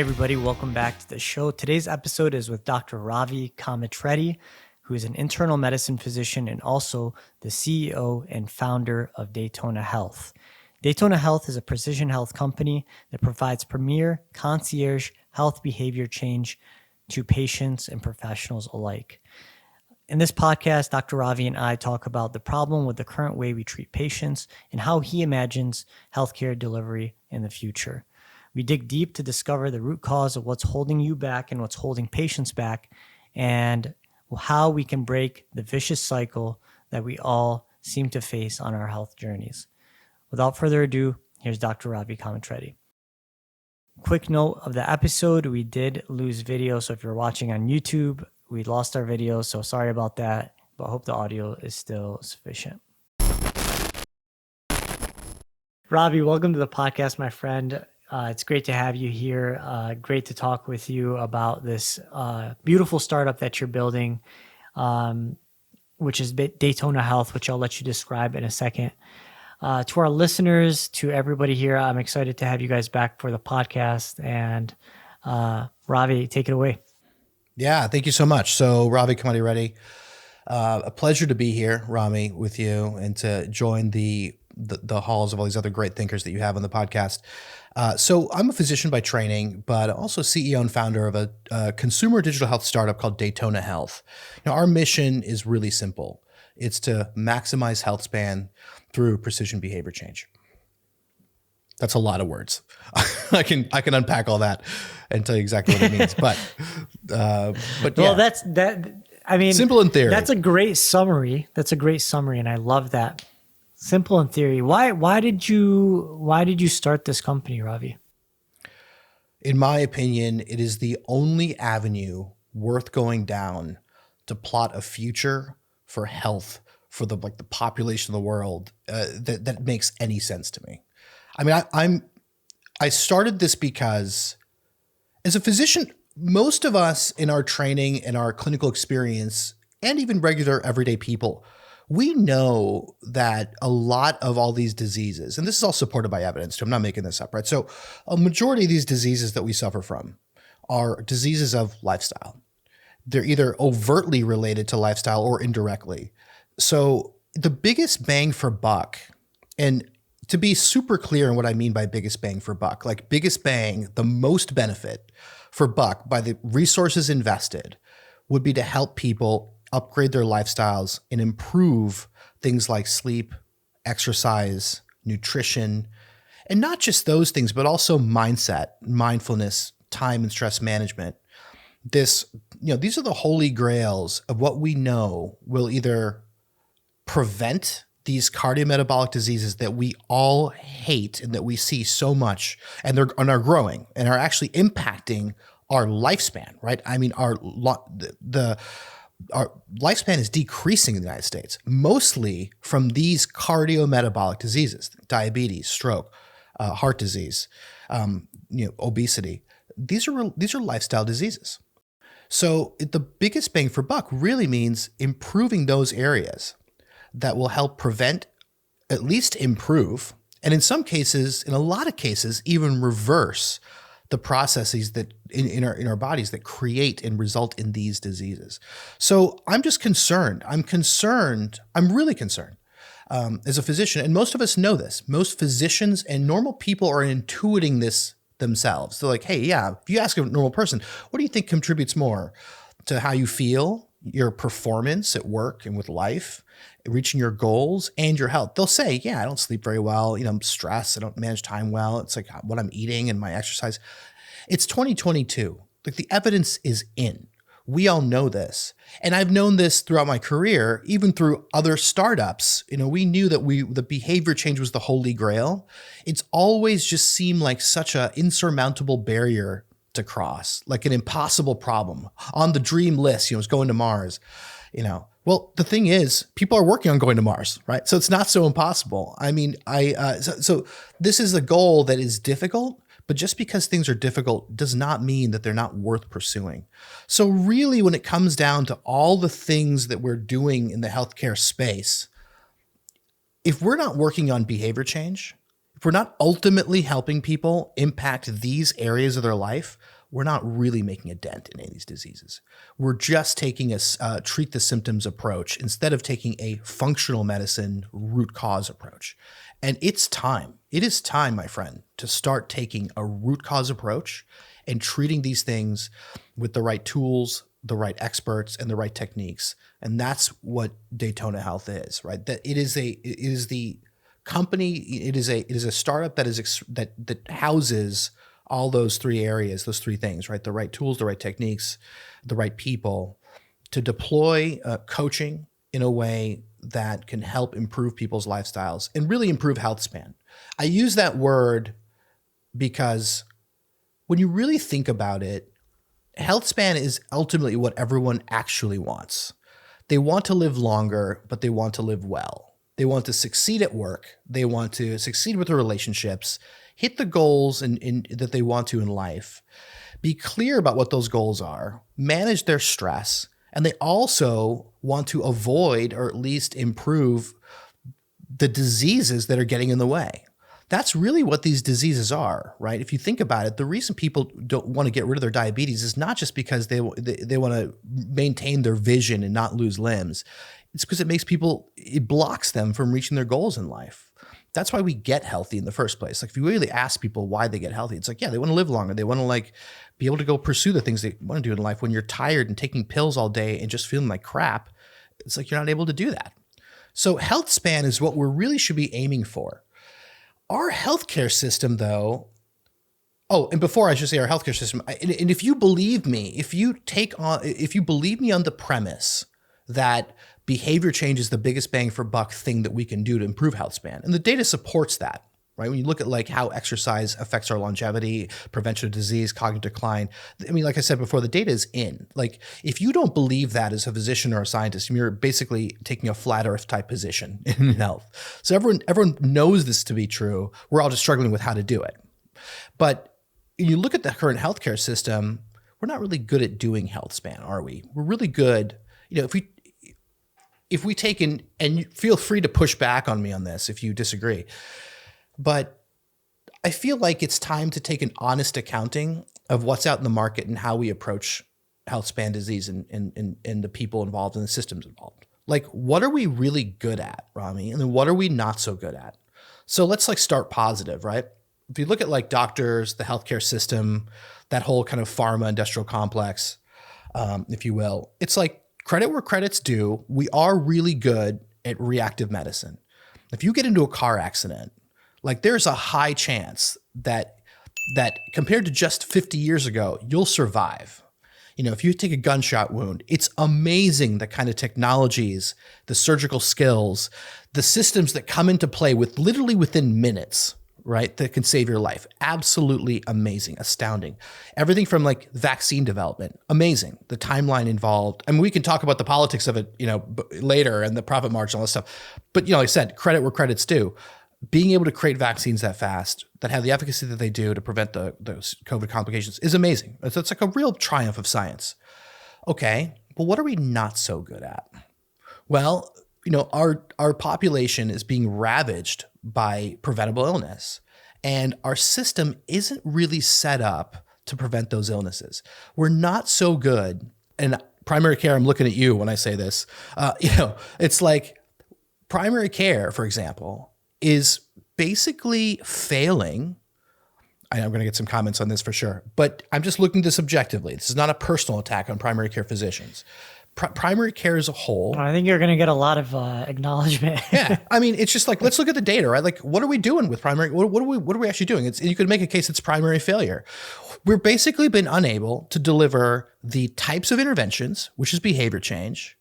everybody, welcome back to the show. Today's episode is with Dr. Ravi Komatireddy, who is an internal medicine physician and also the CEO and founder of Daytona Health. Daytona Health is a precision health company that provides premier concierge health behavior change to patients and professionals alike. In this podcast, Dr. Ravi and I talk about the problem with the current way we treat patients and how he imagines healthcare delivery in the future. We dig deep to discover the root cause of what's holding you back and what's holding patients back, and how we can break the vicious cycle that we all seem to face on our health journeys. Without further ado, here's Dr. Ravi Komatireddy. Quick note of the episode, we did lose video, so if you're watching on YouTube, we lost our video, so sorry about that, but I hope the audio is still sufficient. Ravi, welcome to the podcast, my friend. It's great to have you here. Great to talk with you about this beautiful startup that you're building, which is Daytona Health, which I'll let you describe in a second. To our listeners, to everybody here, I'm excited to have you guys back for the podcast. And Ravi, take it away. Yeah, thank you so much. So Ravi Komatireddy, a pleasure to be here, Rami, with you and to join the halls of all these other great thinkers that you have on the podcast. So I'm a physician by training, but also CEO and founder of a consumer digital health startup called Daytona Health. Now, our mission is really simple. It's to maximize health span through precision behavior change. That's a lot of words. I can unpack all that and tell you exactly what it means. But yeah. Well, that's that. I mean, simple in theory. That's a great summary. And I love that. Simple in theory. Why did you start this company, Ravi? In my opinion, it is the only avenue worth going down to plot a future for health for the population of the world that makes any sense to me. I mean, I started this because as a physician, most of us in our training and our clinical experience, and even regular everyday people, we know that a lot of all these diseases, and this is all supported by evidence too, I'm not making this up, right? So a majority of these diseases that we suffer from are diseases of lifestyle. They're either overtly related to lifestyle or indirectly. So the biggest bang for buck, and to be super clear on what I mean by biggest bang for buck, like biggest bang, the most benefit for buck by the resources invested would be to help people upgrade their lifestyles and improve things like sleep, exercise, nutrition, and not just those things, but also mindset, mindfulness, time and stress management. These are the holy grails of what we know will either prevent these cardiometabolic diseases that we all hate and that we see so much, and are growing and are actually impacting our lifespan, right? I mean, our lifespan is decreasing in the United States, mostly from these cardiometabolic diseases, diabetes, stroke, heart disease, obesity. These are lifestyle diseases. So the biggest bang for buck really means improving those areas that will help prevent, at least improve, and in some cases, in a lot of cases, even reverse the processes that in our bodies that create and result in these diseases. So I'm just concerned. I'm really concerned as a physician, and most of us know this. Most physicians and normal people are intuiting this themselves. They're like, hey, yeah, if you ask a normal person, what do you think contributes more to how you feel, your performance at work and with life, reaching your goals, and your health? They'll say, yeah, I don't sleep very well. I'm stressed. I don't manage time well. It's like what I'm eating and my exercise. It's 2022. Like, the evidence is in. We all know this. And I've known this throughout my career, even through other startups. We knew that the behavior change was the holy grail. It's always just seemed like such an insurmountable barrier to cross, like an impossible problem on the dream list. It's going to Mars. Well, the thing is, people are working on going to Mars, right? So it's not so impossible. I mean, so this is a goal that is difficult, but just because things are difficult does not mean that they're not worth pursuing. So really, when it comes down to all the things that we're doing in the healthcare space, if we're not working on behavior change, if we're not ultimately helping people impact these areas of their life, we're not really making a dent in any of these diseases. We're just taking a treat the symptoms approach instead of taking a functional medicine root cause approach. And it's time. It is time, my friend, to start taking a root cause approach and treating these things with the right tools, the right experts, and the right techniques. And that's what Daytona Health is, right? That it is the company. It is a startup that houses all those three areas, those three things, right? The right tools, the right techniques, the right people to deploy coaching in a way that can help improve people's lifestyles and really improve health span. I use that word because when you really think about it, health span is ultimately what everyone actually wants. They want to live longer, but they want to live well. They want to succeed at work. They want to succeed with their relationships, hit the goals that they want to in life, be clear about what those goals are, manage their stress, and they also want to avoid or at least improve the diseases that are getting in the way. That's really what these diseases are, right? If you think about it, the reason people don't want to get rid of their diabetes is not just because they want to maintain their vision and not lose limbs. It's because it blocks them from reaching their goals in life. That's why we get healthy in the first place. Like if you really ask people why they get healthy, it's like, yeah, they want to live longer. They want to be able to go pursue the things they want to do in life. When you're tired and taking pills all day and just feeling like crap, it's like you're not able to do that. So health span is what we really should be aiming for. Our healthcare system, though, and before I should say our healthcare system, and if you believe me, if you believe me on the premise that behavior change is the biggest bang for buck thing that we can do to improve health span, and the data supports that, right? When you look at how exercise affects our longevity, prevention of disease, cognitive decline, I mean, like I said before, the data is in. If you don't believe that as a physician or a scientist, you're basically taking a flat earth type position in health. So everyone knows this to be true. We're all just struggling with how to do it. But you look at the current healthcare system, we're not really good at doing health span, are we? We're really good, if we take and you feel free to push back on me on this if you disagree, but I feel like it's time to take an honest accounting of what's out in the market and how we approach health span disease and the people involved and the systems involved. What are we really good at, Rami? And then what are we not so good at? So let's start positive, right? If you look at doctors, the healthcare system, that whole kind of pharma industrial complex, if you will, it's credit where credit's due. We are really good at reactive medicine. If you get into a car accident, there's a high chance that compared to just 50 years ago, you'll survive. If you take a gunshot wound, it's amazing the kind of technologies, the surgical skills, the systems that come into play literally within minutes, right? That can save your life. Absolutely amazing, astounding. Everything from vaccine development, amazing. The timeline involved. I mean, we can talk about the politics of it, later and the profit margin, all that stuff. But like I said, credit where credit's due. Being able to create vaccines that fast, that have the efficacy that they do to prevent those COVID complications is amazing. It's a real triumph of science. Okay, but what are we not so good at? Well, our population is being ravaged by preventable illness, and our system isn't really set up to prevent those illnesses. We're not so good. And primary care, I'm looking at you when I say this. It's primary care, for example, is basically failing. I'm going to get some comments on this for sure, but I'm just looking at this objectively. This is not a personal attack on primary care physicians. Primary care as a whole. I think you're going to get a lot of acknowledgement. Yeah. I mean, it's just let's look at the data, right? What are we doing with primary? What are we actually doing? You could make a case it's primary failure. We've basically been unable to deliver the types of interventions, which is behavior change,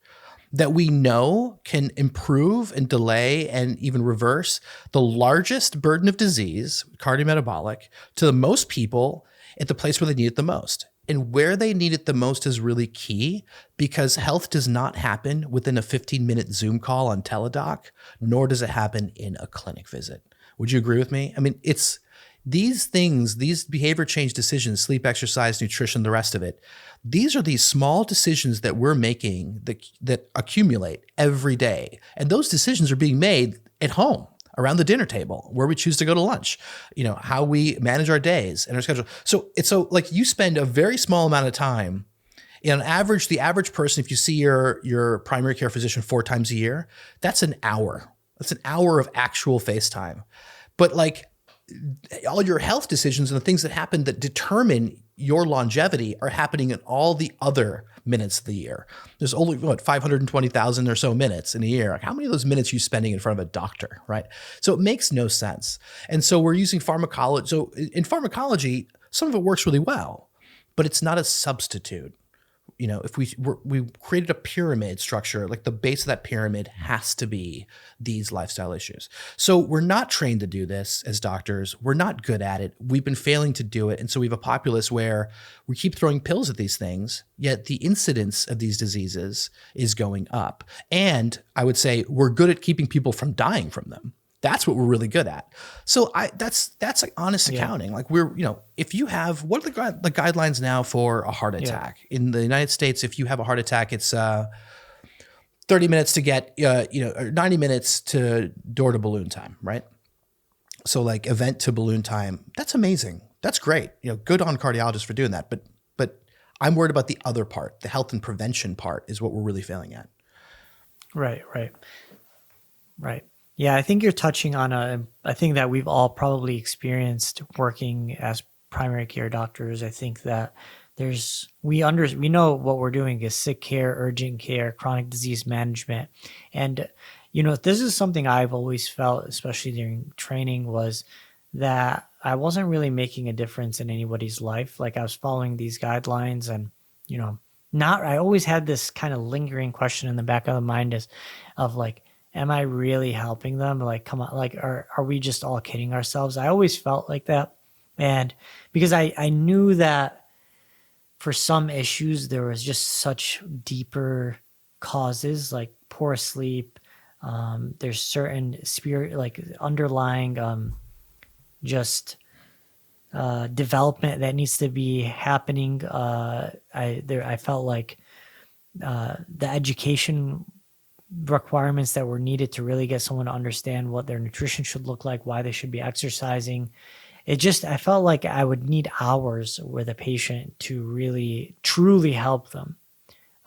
that we know can improve and delay and even reverse the largest burden of disease, cardiometabolic, to the most people at the place where they need it the most. And where they need it the most is really key, because health does not happen within a 15-minute Zoom call on Teladoc, nor does it happen in a clinic visit. Would you agree with me? I mean, it's these things, these behavior change decisions, sleep, exercise, nutrition, the rest of it. These are these small decisions that we're making that accumulate every day. And those decisions are being made at home, around the dinner table, where we choose to go to lunch, how we manage our days and our schedule. So like you spend a very small amount of time. On average, the average person, if you see your primary care physician 4 times a year, that's an hour. That's an hour of actual FaceTime. But like all your health decisions and the things that happen that determine your longevity are happening in all the other minutes of the year. There's only 520,000 or so minutes in a year. Like how many of those minutes are you spending in front of a doctor, right? So it makes no sense. And so we're using pharmacology. So in pharmacology, some of it works really well, but it's not a substitute. If we created a pyramid structure, like the base of that pyramid has to be these lifestyle issues. So we're not trained to do this as doctors. We're not good at it. We've been failing to do it. And so we have a populace where we keep throwing pills at these things, yet the incidence of these diseases is going up. And I would say we're good at keeping people from dying from them. That's what we're really good at. So that's like honest accounting. Like if you have, what are the guidelines now for a heart attack in the United States? If you have a heart attack, it's 30 minutes to get, or 90 minutes to door to balloon time, right? So like event to balloon time, that's amazing. That's great. Good on cardiologists for doing that. But I'm worried about the other part, the health and prevention part is what we're really failing at. Right. Yeah, I think you're touching on I think that we've all probably experienced working as primary care doctors. I think that we know what we're doing is sick care, urgent care, chronic disease management. And, this is something I've always felt, especially during training, was that I wasn't really making a difference in anybody's life. Like I was following these guidelines and, I always had this kind of lingering question in the back of the mind of like, am I really helping them? Like, come on, like, are we just all kidding ourselves? I always felt like that. And because I knew that for some issues, there was just such deeper causes, like poor sleep. There's certain underlying development that needs to be happening. I felt like the education requirements that were needed to really get someone to understand what their nutrition should look like, why they should be exercising. I felt like I would need hours with a patient to really truly help them,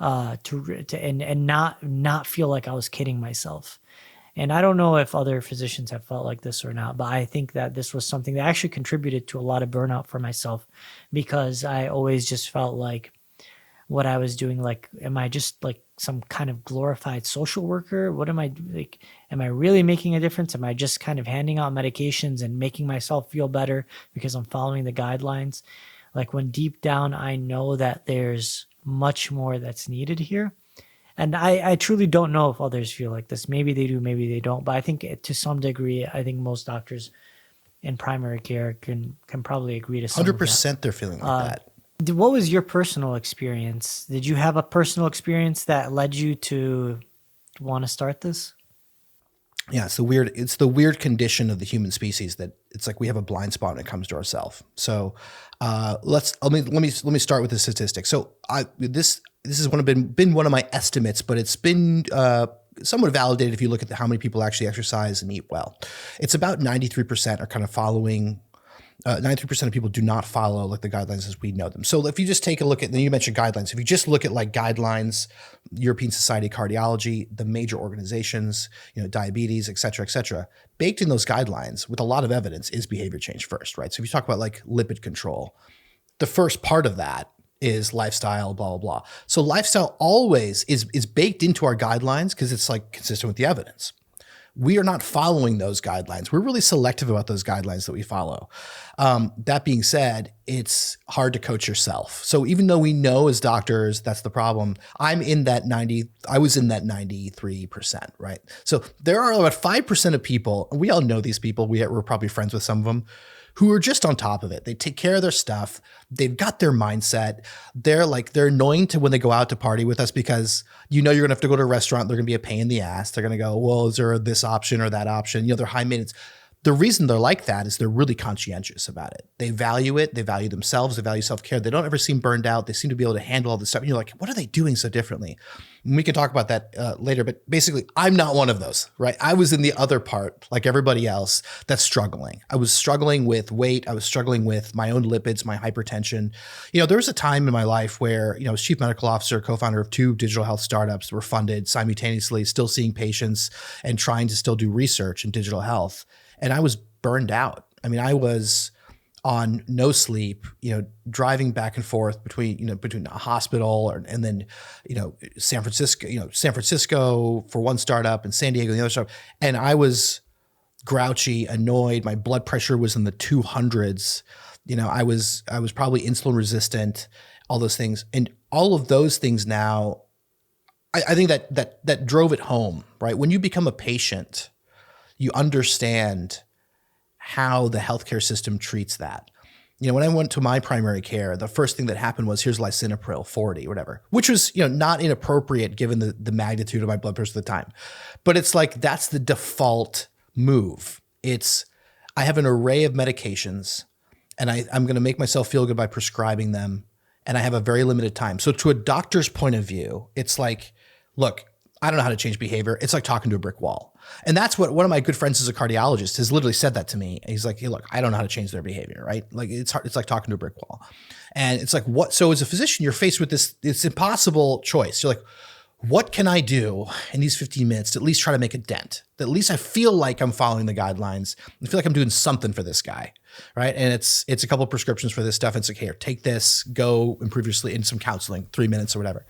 and not feel like I was kidding myself. And I don't know if other physicians have felt like this or not, but I think that this was something that actually contributed to a lot of burnout for myself, because I always just felt like what I was doing, like, am I just like some kind of glorified social worker? What am I like? Am I really making a difference? Am I just kind of handing out medications and making myself feel better because I'm following the guidelines? Like, when deep down I know that there's much more that's needed here. And I truly don't know if others feel like this. Maybe they do, maybe they don't. But I think to some degree, I think most doctors in primary care can probably agree to some 100% they're feeling like that. What was your personal experience? Did you have a personal experience that led you to want to start this? Yeah, it's the weird condition of the human species that it's like we have a blind spot when it comes to ourselves. So let me start with the statistics. So this has been one of my estimates, but it's been somewhat validated if you look at how many people actually exercise and eat well. It's about 93% are kind of following. 93% of people do not follow like the guidelines as we know them. So if you just take a look at, then you mentioned guidelines. If you just look at like guidelines, European Society of Cardiology, the major organizations, diabetes, et cetera, baked in those guidelines with a lot of evidence is behavior change first, right? So if you talk about like lipid control, the first part of that is lifestyle, blah, blah, blah. So lifestyle always is baked into our guidelines because it's like consistent with the evidence. We are not following those guidelines. We're really selective about those guidelines that we follow. That being said, it's hard to coach yourself. So even though we know as doctors that's the problem, I was in that 93%, right? So there are about 5% of people, and we all know these people, we're probably friends with some of them, who are just on top of it. They take care of their stuff. They've got their mindset. They're annoying to when they go out to party with us because you're going to have to go to a restaurant. They're going to be a pain in the ass. They're going to go, well, is there this option or that option? They're high maintenance. the reason they're like that is they're really conscientious about it. They value it. They value themselves. They value self-care. They don't ever seem burned out. They seem to be able to handle all this stuff. And you're like, what are they doing so differently? And we can talk about that later. But basically, I'm not one of those, right? I was in the other part, like everybody else, that's struggling. I was struggling with weight. I was struggling with my own lipids, my hypertension. There was a time in my life where, I was chief medical officer, co-founder of 2 digital health startups that were funded simultaneously, still seeing patients and trying to still do research in digital health. And I was burned out. I mean, I was on no sleep, driving back and forth between a hospital and then, San Francisco for one startup and San Diego, the other startup. And I was grouchy, annoyed. My blood pressure was in the 200s. I was probably insulin resistant, all those things. And all of those things now, I think that drove it home, right? When you become a patient, you understand how the healthcare system treats that. When I went to my primary care, the first thing that happened was, here's lisinopril 40 or whatever, which was, not inappropriate given the magnitude of my blood pressure at the time. But it's like, that's the default move. I have an array of medications and I'm going to make myself feel good by prescribing them. And I have a very limited time. So to a doctor's point of view, it's like, look, I don't know how to change behavior. It's like talking to a brick wall. And that's what one of my good friends is a cardiologist has literally said that to me. He's like, hey, look, I don't know how to change their behavior, right? Like it's hard. It's like talking to a brick wall. And it's like, what? So as a physician, you're faced with this impossible choice. You're like, what can I do in these 15 minutes to at least try to make a dent? That at least I feel like I'm following the guidelines. I feel like I'm doing something for this guy, right? And it's a couple of prescriptions for this stuff. It's like, here, take this, go improve your sleep, and some counseling, 3 minutes or whatever.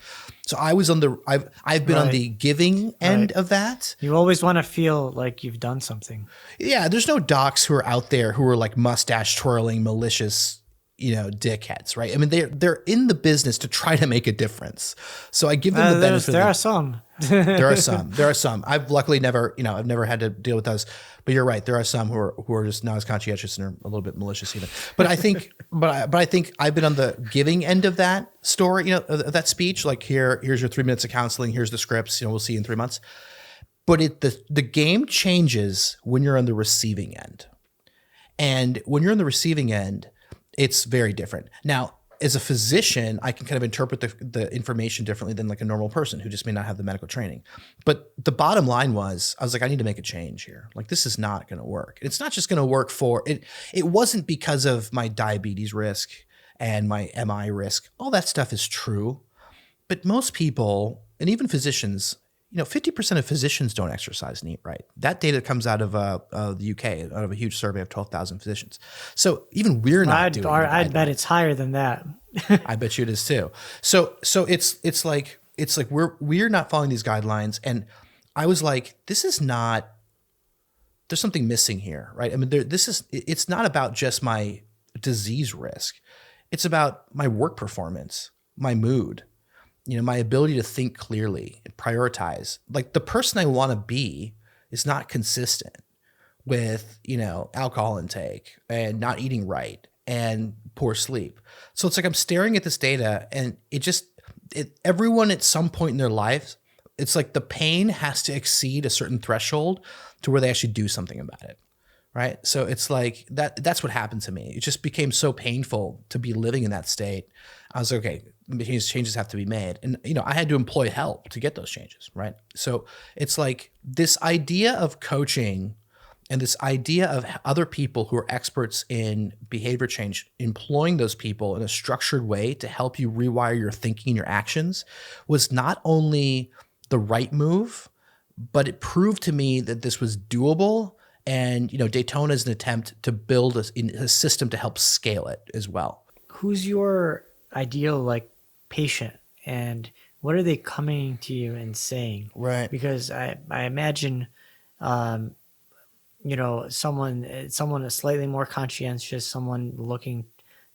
So I was I've been on the giving end of that. You always want to feel like you've done something. Yeah, there's no docs who are out there who are like mustache twirling, malicious, dickheads, right? I mean, they're in the business to try to make a difference. So I give them the benefit. There are some. There are some. I've luckily never had to deal with those. But you're right. There are some who are just not as conscientious and are a little bit malicious even. But I think, but I think I've been on the giving end of that story, of that speech. Like here's your 3 minutes of counseling. Here's the scripts. We'll see you in 3 months. But the game changes when you're on the receiving end. And when you're on the receiving end, it's very different. Now, as a physician, I can kind of interpret the information differently than like a normal person who just may not have the medical training. But the bottom line was, I was like, I need to make a change here. Like, this is not going to work. It's not just going to work for it. It wasn't because of my diabetes risk and my MI risk. All that stuff is true. But most people, and even physicians, 50% of physicians don't exercise and eat right. That data comes out of the UK, out of a huge survey of 12,000 physicians. So even we're not doing it. I'd bet it's higher than that. I bet you it is too. So it's like we're not following these guidelines, and I was like, this is not. There's something missing here, right? I mean, it's not about just my disease risk. It's about my work performance, my mood. My ability to think clearly and prioritize. Like the person I want to be is not consistent with, alcohol intake and not eating right and poor sleep. So it's like I'm staring at this data and everyone at some point in their lives, it's like the pain has to exceed a certain threshold to where they actually do something about it. Right. So it's like that's what happened to me. It just became so painful to be living in that state. I was like, okay, these changes have to be made. And, I had to employ help to get those changes. Right. So it's like this idea of coaching and this idea of other people who are experts in behavior change, employing those people in a structured way to help you rewire your thinking and your actions was not only the right move, but it proved to me that this was doable. And, Daytona is an attempt to build a system to help scale it as well. Who's your ideal patient, and what are they coming to you and saying? Right. Because I imagine, someone slightly more conscientious, someone looking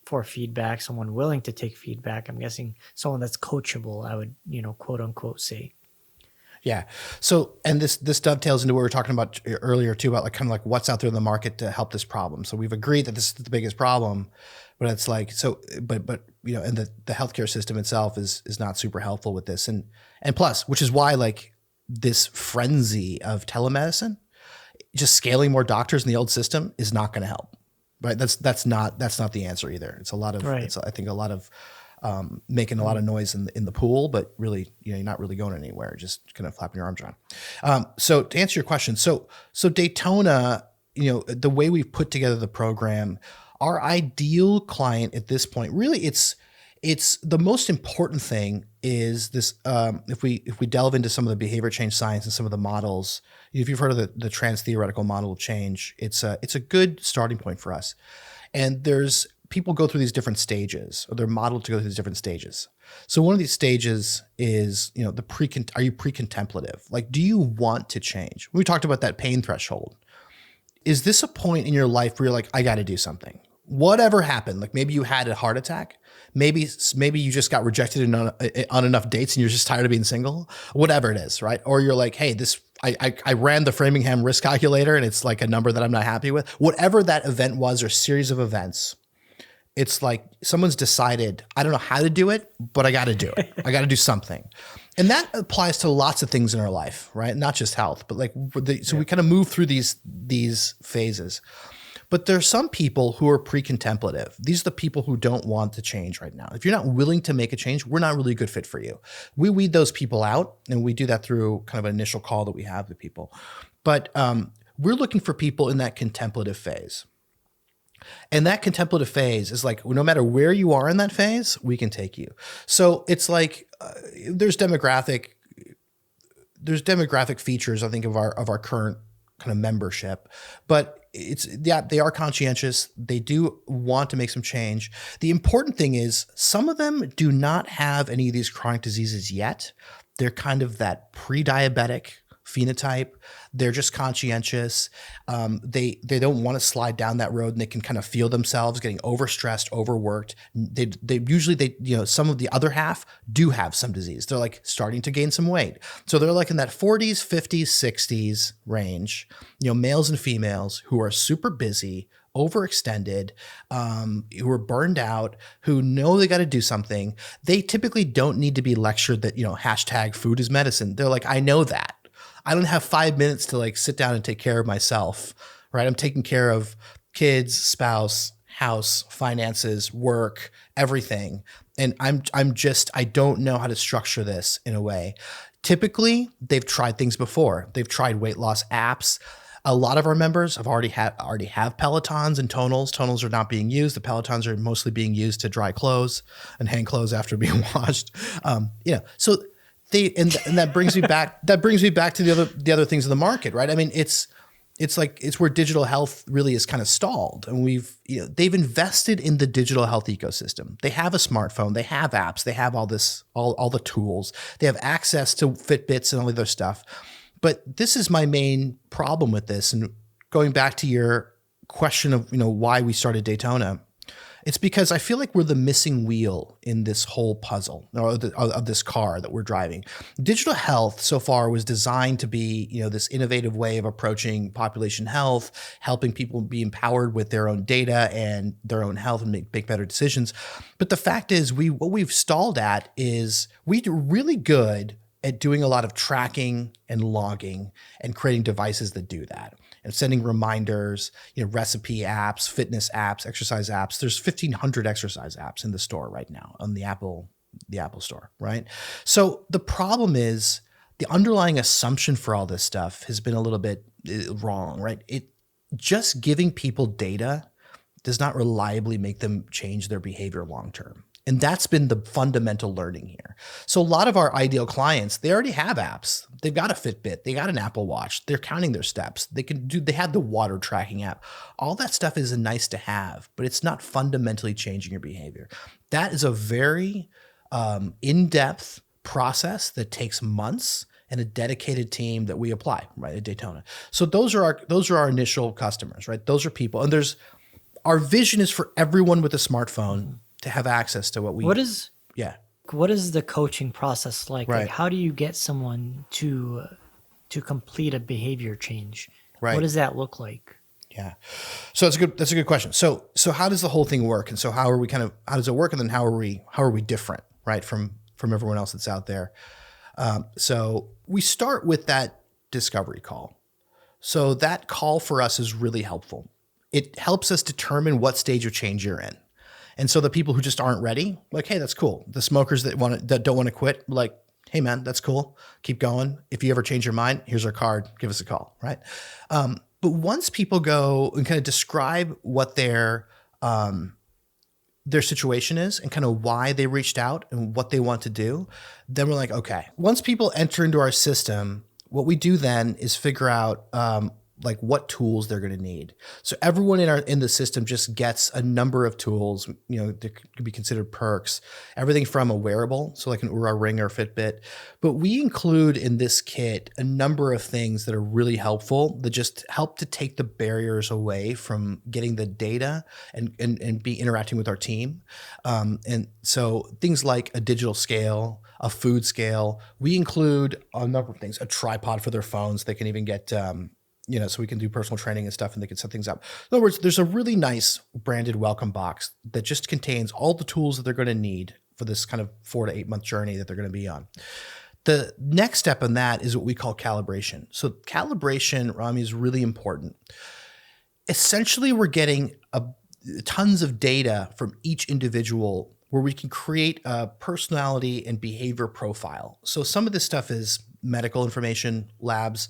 for feedback, someone willing to take feedback. I'm guessing someone that's coachable, I would, quote unquote say. Yeah. So, and this dovetails into what we were talking about earlier too, about what's out there in the market to help this problem. So we've agreed that this is the biggest problem, but it's like, so, but and the healthcare system itself is not super helpful with this. And plus, which is why this frenzy of telemedicine, just scaling more doctors in the old system is not going to help, right? That's not the answer either. It's a lot of, I think a lot of making a lot of noise in the pool, but really, you're not really going anywhere, just kind of flapping your arms around. So to answer your question, so Daytona, the way we've put together the program, our ideal client at this point, really it's the most important thing is this. If we delve into some of the behavior change science and some of the models, if you've heard of the trans theoretical model of change, it's a good starting point for us. And people go through these different stages, or they're modeled to go through these different stages. So one of these stages is, are you pre-contemplative? Like, do you want to change? We talked about that pain threshold. Is this a point in your life where you're like, I got to do something? Whatever happened, like maybe you had a heart attack, maybe you just got rejected on enough dates and you're just tired of being single, whatever it is, right? Or you're like, hey, I ran the Framingham risk calculator and it's like a number that I'm not happy with. Whatever that event was, or series of events, it's like someone's decided, I don't know how to do it, but I got to do it. I got to do something. And that applies to lots of things in our life, right? Not just health, but we kind of move through these phases. But there are some people who are pre-contemplative. These are the people who don't want to change right now. If you're not willing to make a change, we're not really a good fit for you. We weed those people out, and we do that through kind of an initial call that we have with people. But we're looking for people in that contemplative phase. And that contemplative phase is like, no matter where you are in that phase, we can take you. So it's like there's demographic features, I think, of our current kind of membership, but they are conscientious. They do want to make some change. The important thing is some of them do not have any of these chronic diseases yet. They're kind of that pre-diabetic phenotype. They're just conscientious. They don't want to slide down that road, and they can kind of feel themselves getting overstressed, overworked. They usually some of the other half do have some disease. They're like starting to gain some weight. So they're like in that 40s, 50s, 60s range, males and females who are super busy, overextended, who are burned out, who know they got to do something. They typically don't need to be lectured that, hashtag food is medicine. They're like, I know that. I don't have 5 minutes to like sit down and take care of myself, right? I'm taking care of kids, spouse, house, finances, work, everything. And I don't know how to structure this in a way. Typically, they've tried things before. They've tried weight loss apps. A lot of our members have already have Pelotons and Tonals. Tonals are not being used. The Pelotons are mostly being used to dry clothes and hang clothes after being washed. So and that brings me back. That brings me back to the other things in the market, right? I mean, it's where digital health really is kind of stalled, and they've invested in the digital health ecosystem. They have a smartphone, they have apps, they have all the tools, they have access to Fitbits and all the other stuff. But this is my main problem with this, and going back to your question of why we started Daytona. It's because I feel like we're the missing wheel in this whole puzzle, or of this car that we're driving. Digital health so far was designed to be, this innovative way of approaching population health, helping people be empowered with their own data and their own health and make better decisions. But the fact is, what we've stalled at is we're really good at doing a lot of tracking and logging and creating devices that do that, and sending reminders, recipe apps, fitness apps, exercise apps. There's 1,500 exercise apps in the store right now on the Apple Store, right? So the problem is the underlying assumption for all this stuff has been a little bit wrong, right? Just giving people data does not reliably make them change their behavior long term. And that's been the fundamental learning here. So a lot of our ideal clients, they already have apps. They've got a Fitbit, they got an Apple Watch, they're counting their steps. They have the water tracking app. All that stuff is nice to have, but it's not fundamentally changing your behavior. That is a very in-depth process that takes months and a dedicated team that we apply, right, at Daytona. So those are our initial customers, right? Those are people. And our vision is for everyone with a smartphone to have access to what is the coaching process like? Right. Like, how do you get someone to complete a behavior change? Right. What does that look like? Yeah. So that's a good question. So how does the whole thing work? And so how does it work? And then how are we different, right, from everyone else that's out there? So we start with that discovery call. So that call for us is really helpful. It helps us determine what stage of change you're in. And so the people who just aren't ready, like, hey, that's cool. The smokers that don't want to quit, like, hey man, that's cool. Keep going. If you ever change your mind, here's our card. Give us a call, right? But once people go and kind of describe what their situation is and kind of why they reached out and what they want to do, then we're like, okay. Once people enter into our system, what we do then is figure out like what tools they're going to need. So everyone in the system just gets a number of tools, that could be considered perks, everything from a wearable, so like an Oura Ring or Fitbit. But we include in this kit a number of things that are really helpful that just help to take the barriers away from getting the data and be interacting with our team. And so things like a digital scale, a food scale. We include a number of things, a tripod for their phones. They can even get so we can do personal training and stuff and they can set things up. In other words, there's a really nice branded welcome box that just contains all the tools that they're going to need for this kind of 4 to 8 month journey that they're going to be on. The next step in that is what we call calibration. So calibration, Rami, is really important. Essentially, we're getting tons of data from each individual where we can create a personality and behavior profile. So some of this stuff is medical information, labs,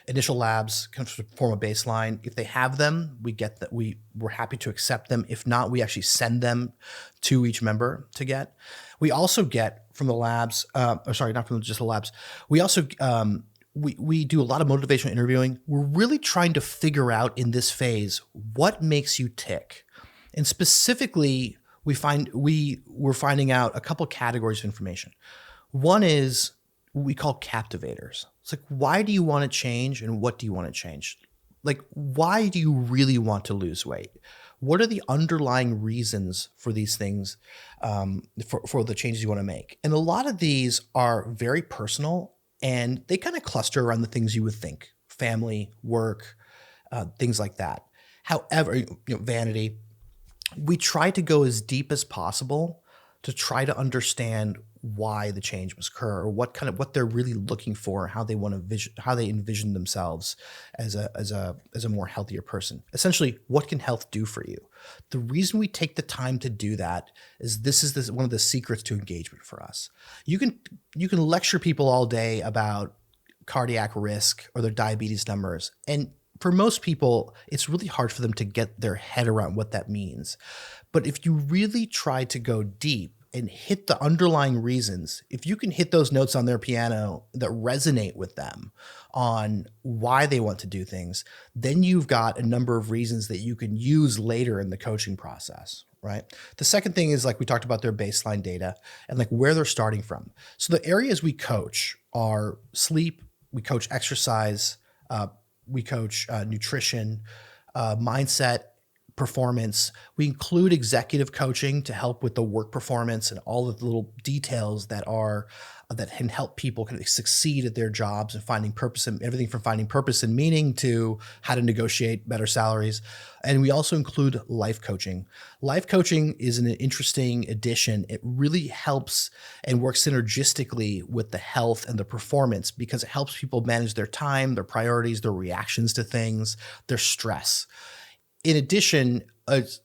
initial labs, kind of form a baseline. If they have them, we get that. We're happy to accept them. If not, we actually send them to each member to get. We also get from the labs, not from just the labs. We also we do a lot of motivational interviewing. We're really trying to figure out in this phase what makes you tick, and specifically, we're finding out a couple categories of information. One is what we call captivators. It's like, why do you want to change and what do you want to change? Like, why do you really want to lose weight? What are the underlying reasons for these things, for the changes you want to make? And a lot of these are very personal and they kind of cluster around the things you would think: family, work, things like that. However, vanity. We try to go as deep as possible to try to understand why the change must occur, or what they're really looking for, how they envision themselves as a more healthier person. Essentially, what can health do for you? The reason we take the time to do that is this is one of the secrets to engagement for us. You can lecture people all day about cardiac risk or their diabetes numbers, and for most people, it's really hard for them to get their head around what that means. But if you really try to go deep and hit the underlying reasons, if you can hit those notes on their piano that resonate with them on why they want to do things, then you've got a number of reasons that you can use later in the coaching process, right? The second thing is, like we talked about, their baseline data and like where they're starting from. So the areas we coach are sleep, we coach exercise, we coach nutrition, mindset, performance. We include executive coaching to help with the work performance and all of the little details that can help people kind of succeed at their jobs and finding purpose, and everything from finding purpose and meaning to how to negotiate better salaries. And we also include life coaching. Life coaching is an interesting addition. It really helps and works synergistically with the health and the performance because it helps people manage their time, their priorities, their reactions to things, their stress. In addition,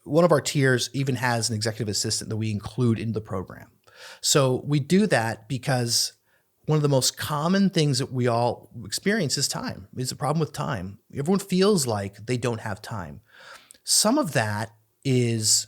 one of our tiers even has an executive assistant that we include in the program. So we do that because one of the most common things that we all experience is time. It's a problem with time. Everyone feels like they don't have time. Some of that is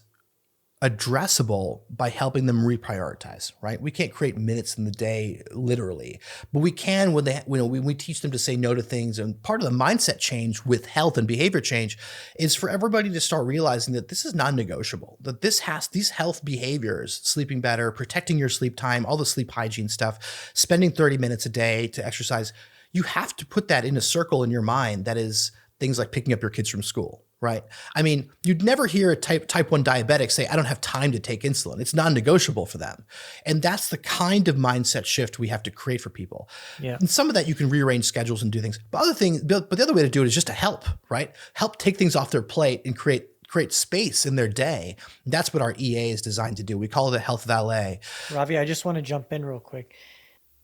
addressable by helping them reprioritize, right? We can't create minutes in the day literally, but we can when we teach them to say no to things. And part of the mindset change with health and behavior change is for everybody to start realizing that this is non-negotiable, that these health behaviors, sleeping better, protecting your sleep time, all the sleep hygiene stuff, spending 30 minutes a day to exercise, you have to put that in a circle in your mind that is things like picking up your kids from school. Right. I mean, you'd never hear a type 1 diabetic say, I don't have time to take insulin. It's non-negotiable for them. And that's the kind of mindset shift we have to create for people. Yeah. And some of that you can rearrange schedules and do things. But the other way to do it is just to help, right? Help take things off their plate and create space in their day. That's what our EA is designed to do. We call it a health valet. Ravi, I just want to jump in real quick.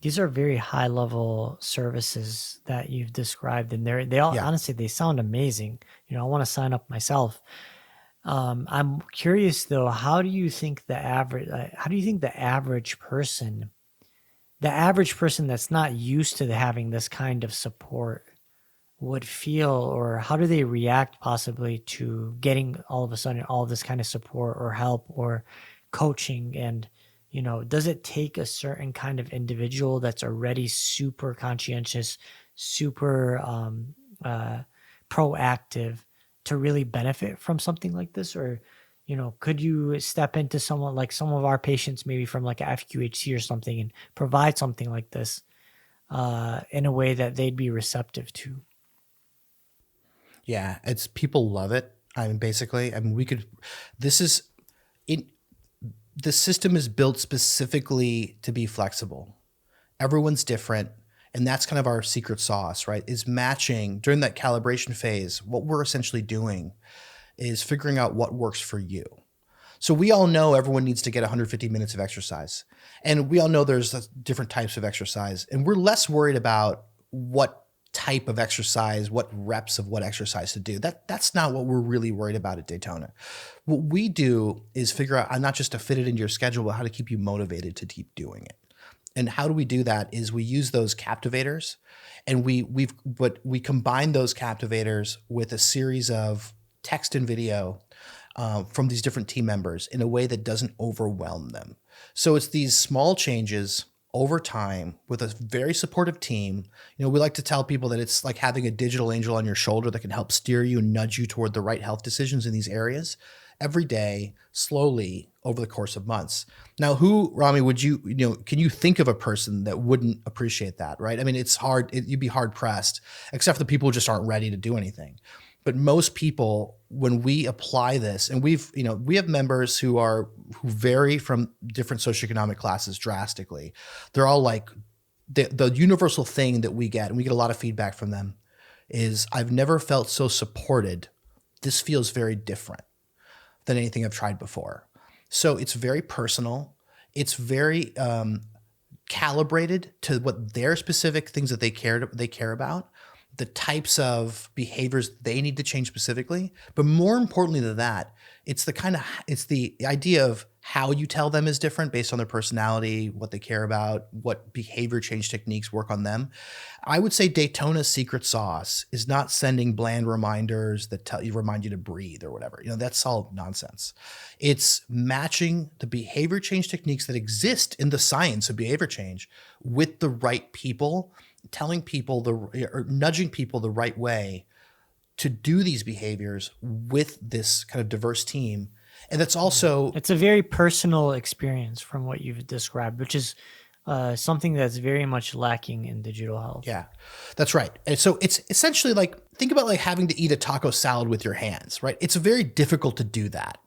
These are very high level services that you've described, and they all, Yeah. honestly, they sound amazing. I want to sign up myself. I'm curious though, how do you think the average person that's not used to having this kind of support would feel, or how do they react possibly to getting all of a sudden all of this kind of support or help or coaching? And does it take a certain kind of individual that's already super conscientious, super uh, proactive to really benefit from something like this? Or could you step into someone like some of our patients, maybe from like a FQHC or something, and provide something like this in a way that they'd be receptive to? Yeah, it's people love it. I mean, basically, I mean, this is it. The system is built specifically to be flexible. Everyone's different. And that's kind of our secret sauce, right? Is matching during that calibration phase. What we're essentially doing is figuring out what works for you. So we all know everyone needs to get 150 minutes of exercise. And we all know there's different types of exercise. And we're less worried about what type of exercise, what reps of what exercise to do. That's not what we're really worried about at Daytona. What we do is figure out not just to fit it into your schedule, but how to keep you motivated to keep doing it. And how do we do that is we use those captivators, and we combine those captivators with a series of text and video from these different team members in a way that doesn't overwhelm them. So it's these small changes over time with a very supportive team. We like to tell people that it's like having a digital angel on your shoulder that can help steer you and nudge you toward the right health decisions in these areas every day, slowly over the course of months. Now, Rami, can you think of a person that wouldn't appreciate that, right? I mean, it's hard, you'd be hard pressed, except for the people who just aren't ready to do anything. But most people, when we apply this, and we have members who vary from different socioeconomic classes drastically. They're all like the universal thing that we get, and we get a lot of feedback from them, is I've never felt so supported. This feels very different than anything I've tried before. So it's very personal. It's very calibrated to what their specific things that they care about, the types of behaviors they need to change specifically. But more importantly than that, it's the idea of how you tell them is different based on their personality, what they care about, what behavior change techniques work on them. I would say Daytona's secret sauce is not sending bland reminders that remind you to breathe or whatever. That's all nonsense. It's matching the behavior change techniques that exist in the science of behavior change with the right people, telling people or nudging people the right way to do these behaviors with this kind of diverse team. And that's also, It's a very personal experience from what you've described, which is something that's very much lacking in digital health. yeah, that's right. And so it's essentially like, think about like having to eat a taco salad with your hands, right? It's very difficult to do that.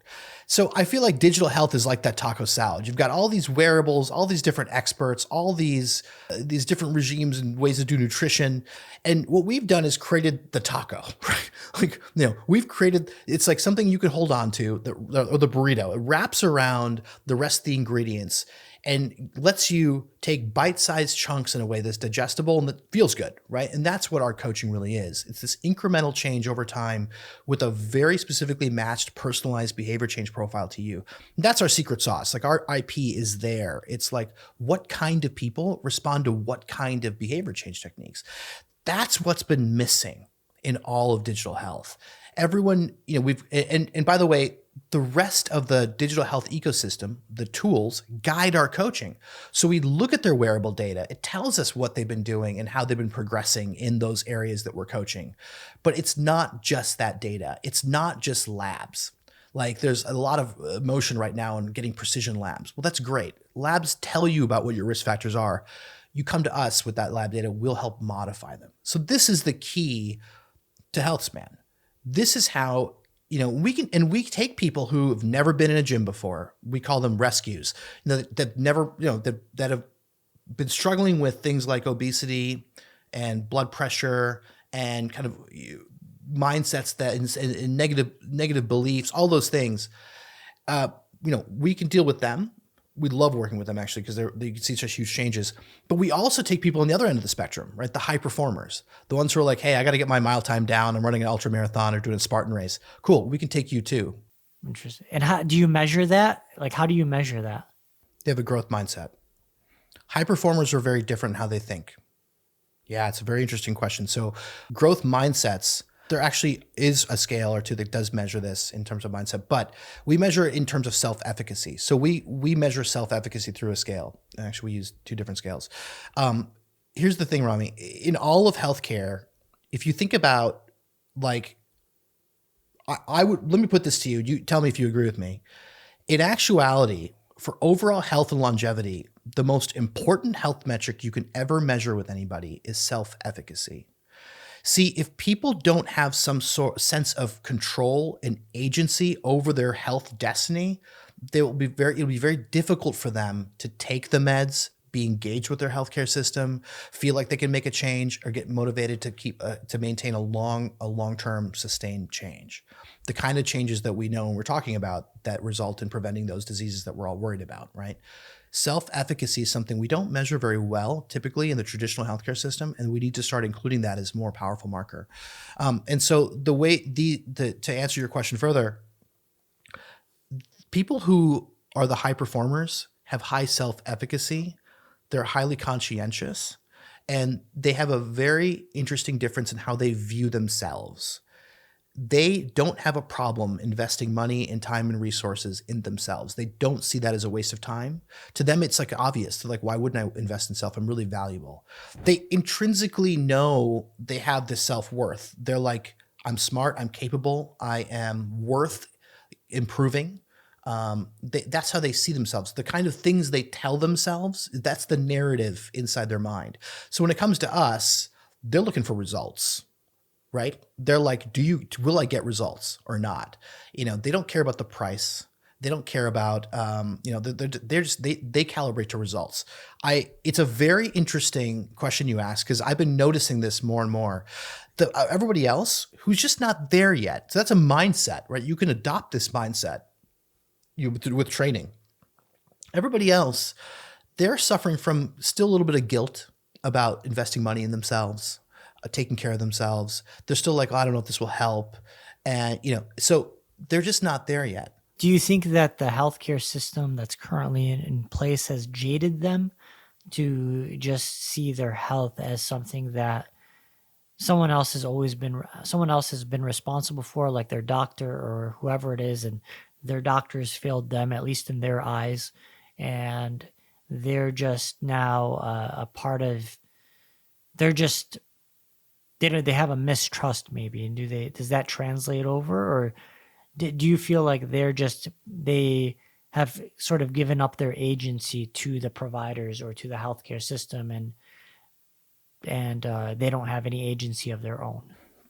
So I feel like digital health is like that taco salad. You've got all these wearables, all these different experts, all these different regimes and ways to do nutrition. And what we've done is created the taco, right? Like, we've created, it's like something you can hold on to, or the burrito. It wraps around the rest of the ingredients and lets you take bite-sized chunks in a way that's digestible and that feels good, right? And that's what our coaching really is. It's this incremental change over time with a very specifically matched, personalized behavior change profile to you. And that's our secret sauce. Like, our IP is there. It's like, what kind of people respond to what kind of behavior change techniques? That's what's been missing in all of digital health. Everyone, and by the way, the rest of the digital health ecosystem, the tools, guide our coaching. So we look at their wearable data. It tells us what they've been doing and how they've been progressing in those areas that we're coaching. But it's not just that data. It's not just labs. Like, there's a lot of motion right now in getting precision labs. Well, that's great. Labs tell you about what your risk factors are. You come to us with that lab data, we'll help modify them. So this is the key to HealthSpan. This is how, we take people who have never been in a gym before. We call them rescues, that never, that have been struggling with things like obesity and blood pressure and kind of mindsets and negative beliefs, all those things. We can deal with them. we love working with them actually because you can see such huge changes. But we also take people on the other end of the spectrum, right? The high performers, the ones who are like, hey, I got to get my mile time down. I'm running an ultra marathon or doing a Spartan race. Cool. We can take you too. Interesting. And how do you measure that? Like, how do you measure that? They have a growth mindset. High performers are very different in how they think. Yeah, it's a very interesting question. So growth mindsets, there actually is a scale or two that does measure this in terms of mindset, but we measure it in terms of self-efficacy. So we measure self-efficacy through a scale. Actually, we use two different scales. Here's the thing, Rami. In all of healthcare, if you think about like, I would, let me put this to you. You tell me if you agree with me. In actuality, for overall health and longevity, the most important health metric you can ever measure with anybody is self-efficacy. See, if people don't have some sort sense of control and agency over their health destiny, it'll be very difficult for them to take the meds, be engaged with their healthcare system, feel like they can make a change, or get motivated to maintain a long-term sustained change. The kind of changes that we know and we're talking about that result in preventing those diseases that we're all worried about, right? Self-efficacy is something we don't measure very well typically in the traditional healthcare system, and we need to start including that as a more powerful marker. And so the way to answer your question further, people who are the high performers have high self-efficacy. They're highly conscientious, and they have a very interesting difference in how they view themselves. They don't have a problem investing money and time and resources in themselves. They don't see that as a waste of time. To them, it's like obvious. They're like, why wouldn't I invest in self? I'm really valuable. They intrinsically know they have this self-worth. They're like, I'm smart, I'm capable, I am worth improving. That's how they see themselves. The kind of things they tell themselves, that's the narrative inside their mind. So when it comes to us, they're looking for results, right? They're like, will I get results or not? They don't care about the price. They don't care about, they calibrate to results. It's a very interesting question you ask, because I've been noticing this more and more. Everybody else who's just not there yet. So that's a mindset, right? You can adopt this mindset with training. Everybody else, they're suffering from still a little bit of guilt about investing money in themselves, taking care of themselves. They're still like, oh, I don't know if this will help. And, so they're just not there yet. Do you think that the healthcare system that's currently in place has jaded them to just see their health as something that someone else has been responsible for, like their doctor or whoever it is, and their doctors failed them, at least in their eyes, and they're just now a part of, they have a mistrust maybe, and does that translate over, or do you feel like they have sort of given up their agency to the providers or to the healthcare system, and they don't have any agency of their own?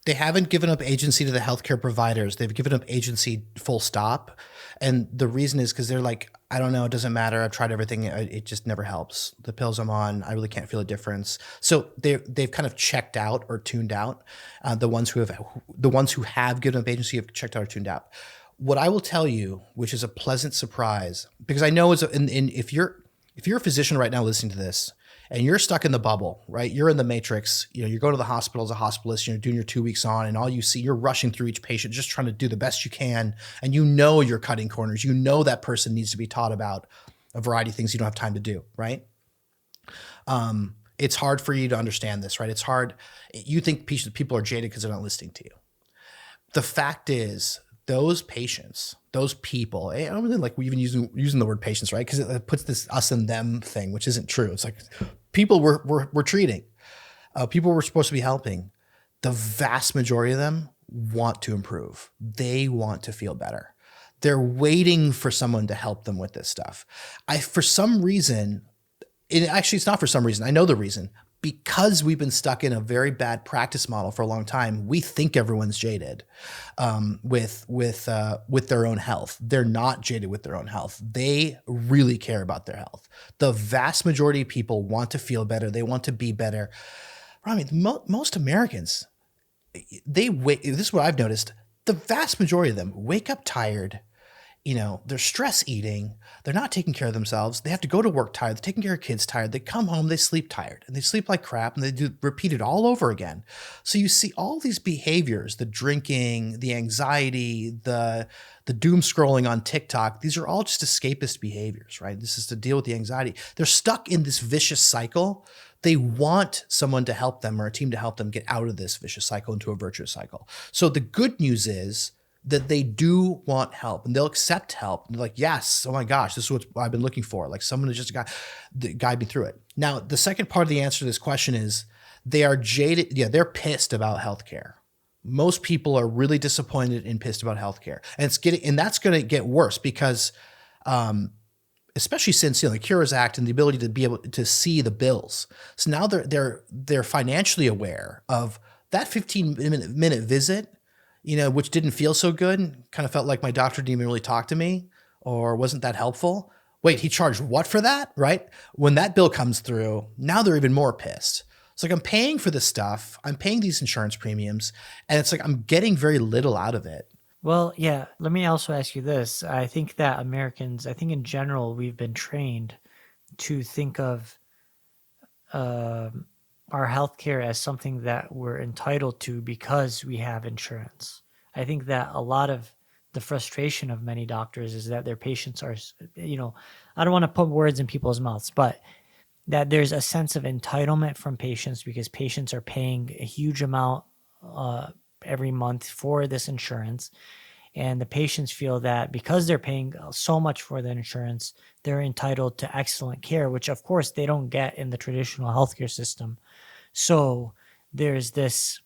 They haven't given up agency to the healthcare providers. They've given up agency full stop. And the reason is because they're like, I don't know, it doesn't matter. I've tried everything. It just never helps. The pills I'm on, I really can't feel a difference. So they've kind of checked out or tuned out. The ones who have given up agency have checked out or tuned out. What I will tell you, which is a pleasant surprise, because I know if you're a physician right now listening to this, and you're stuck in the bubble, right? You're in the matrix. You go to the hospital as a hospitalist, you're doing your 2 weeks on, and all you see, you're rushing through each patient, just trying to do the best you can. And you're cutting corners. That person needs to be taught about a variety of things you don't have time to do, right? It's hard for you to understand this, right? It's hard. You think people are jaded because they're not listening to you. The fact is, those patients, those people, I don't really like we even using the word patients, right? Because it puts this us and them thing, which isn't true. It's like people we're treating, people we're supposed to be helping. The vast majority of them want to improve. They want to feel better. They're waiting for someone to help them with this stuff. For some reason, it's not for some reason. I know the reason. Because we've been stuck in a very bad practice model for a long time, we think everyone's jaded with their own health. They're not jaded with their own health. They really care about their health. The vast majority of people want to feel better. They want to be better. I mean, most Americans, this is what I've noticed. The vast majority of them wake up tired, they're stress eating. They're not taking care of themselves. They have to go to work tired. They're taking care of kids tired. They come home, they sleep tired, and they sleep like crap, and they do repeat it all over again. So you see all these behaviors, the drinking, the anxiety, the doom scrolling on TikTok. These are all just escapist behaviors, right? This is to deal with the anxiety. They're stuck in this vicious cycle. They want someone to help them or a team to help them get out of this vicious cycle into a virtuous cycle. So the good news is that they do want help and they'll accept help. And they're like, yes, oh my gosh, this is what I've been looking for. Like someone to just guide me through it. Now, the second part of the answer to this question is they are jaded. Yeah, they're pissed about healthcare. Most people are really disappointed and pissed about healthcare. And that's going to get worse because, especially since the Cures Act and the ability to be able to see the bills. So now they're financially aware of that 15-minute visit, which didn't feel so good, kind of felt like my doctor didn't even really talk to me or wasn't that helpful. Wait, he charged what for that, right? When that bill comes through, now they're even more pissed. It's like I'm paying for this stuff, I'm paying these insurance premiums, and it's like I'm getting very little out of it. Well, yeah, let me also ask you this. I think that Americans, I think in general, we've been trained to think of our healthcare as something that we're entitled to because we have insurance. I think that a lot of the frustration of many doctors is that their patients are, I don't want to put words in people's mouths, but that there's a sense of entitlement from patients because patients are paying a huge amount every month for this insurance. And the patients feel that because they're paying so much for the insurance, they're entitled to excellent care, which of course they don't get in the traditional healthcare system. So there's this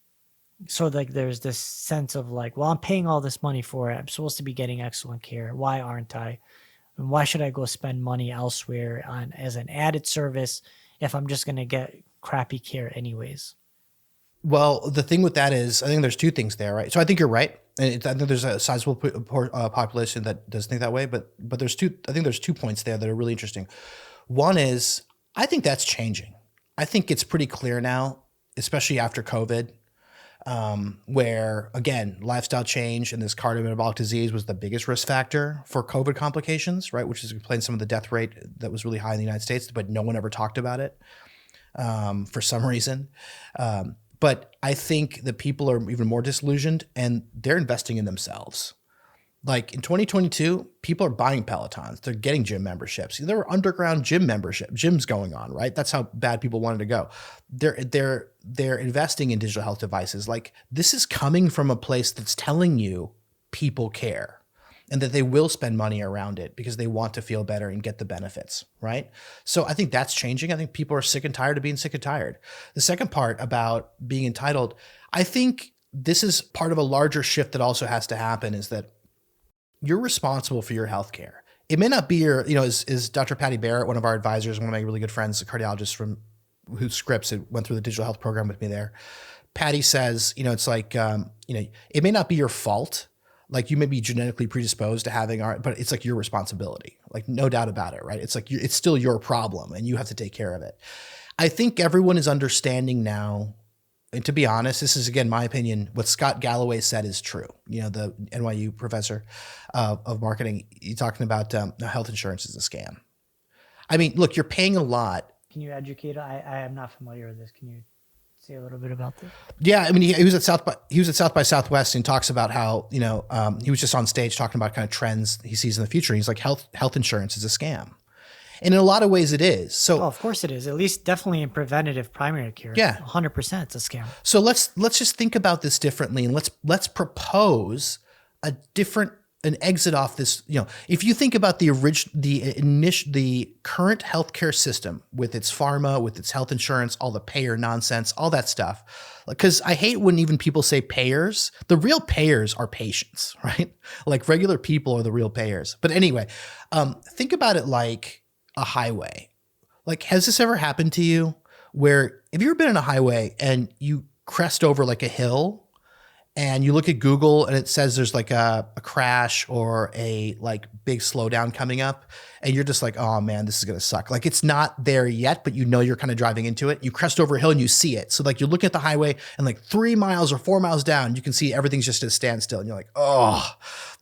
sense of like, well, I'm paying all this money for it. I'm supposed to be getting excellent care. Why aren't I? And why should I go spend money elsewhere as an added service if I'm just going to get crappy care anyways? Well, the thing with that is, I think there's two things there, right? So I think you're right, and I think there's a sizable population that does think that way. But I think there's 2 points there that are really interesting. One is, I think that's changing. I think it's pretty clear now, especially after COVID, where again, lifestyle change and this cardiometabolic disease was the biggest risk factor for COVID complications, right? Which is explains some of the death rate that was really high in the United States, but no one ever talked about it for some reason. But I think that people are even more disillusioned and they're investing in themselves. Like in 2022, people are buying Pelotons. They're getting gym memberships. There were underground gyms going on, right? That's how bad people wanted to go. They're investing in digital health devices. Like this is coming from a place that's telling you people care and that they will spend money around it because they want to feel better and get the benefits, right? So I think that's changing. I think people are sick and tired of being sick and tired. The second part about being entitled, I think this is part of a larger shift that also has to happen is that you're responsible for your healthcare. It may not be your, is Dr. Patty Barrett, one of our advisors, one of my really good friends, a cardiologist whose scripts went through the digital health program with me there. Patty says, it's like, it may not be your fault. Like you may be genetically predisposed to having but it's like your responsibility, like no doubt about it, right? It's like it's still your problem and you have to take care of it. I think everyone is understanding now. And to be honest, this is, again, my opinion. What Scott Galloway said is true. The NYU professor of marketing, he's talking about health insurance is a scam. I mean, look, you're paying a lot. Can you educate? I am not familiar with this. Can you say a little bit about this? Yeah, I mean, he was at South by Southwest and talks about how he was just on stage talking about kind of trends he sees in the future. He's like, health insurance is a scam. And in a lot of ways it is. So, of course it is. At least definitely in preventative primary care. Yeah. 100% it's a scam. So let's just think about this differently and let's propose an exit off this. If you think about the current healthcare system with its pharma, with its health insurance, all the payer nonsense, all that stuff. Because I hate when even people say payers. The real payers are patients, right? Like regular people are the real payers. But anyway, think about it like a highway. Like, has this ever happened to you where, have you ever been on a highway and you crest over like a hill and you look at Google and it says there's like a crash or a like big slowdown coming up, and you're just like, oh man, this is going to suck. Like it's not there yet, but you know you're kind of driving into it. You crest over a hill and you see it. So like you're looking at the highway and like 3 miles or 4 miles down, you can see everything's just at a standstill. And you're like, oh,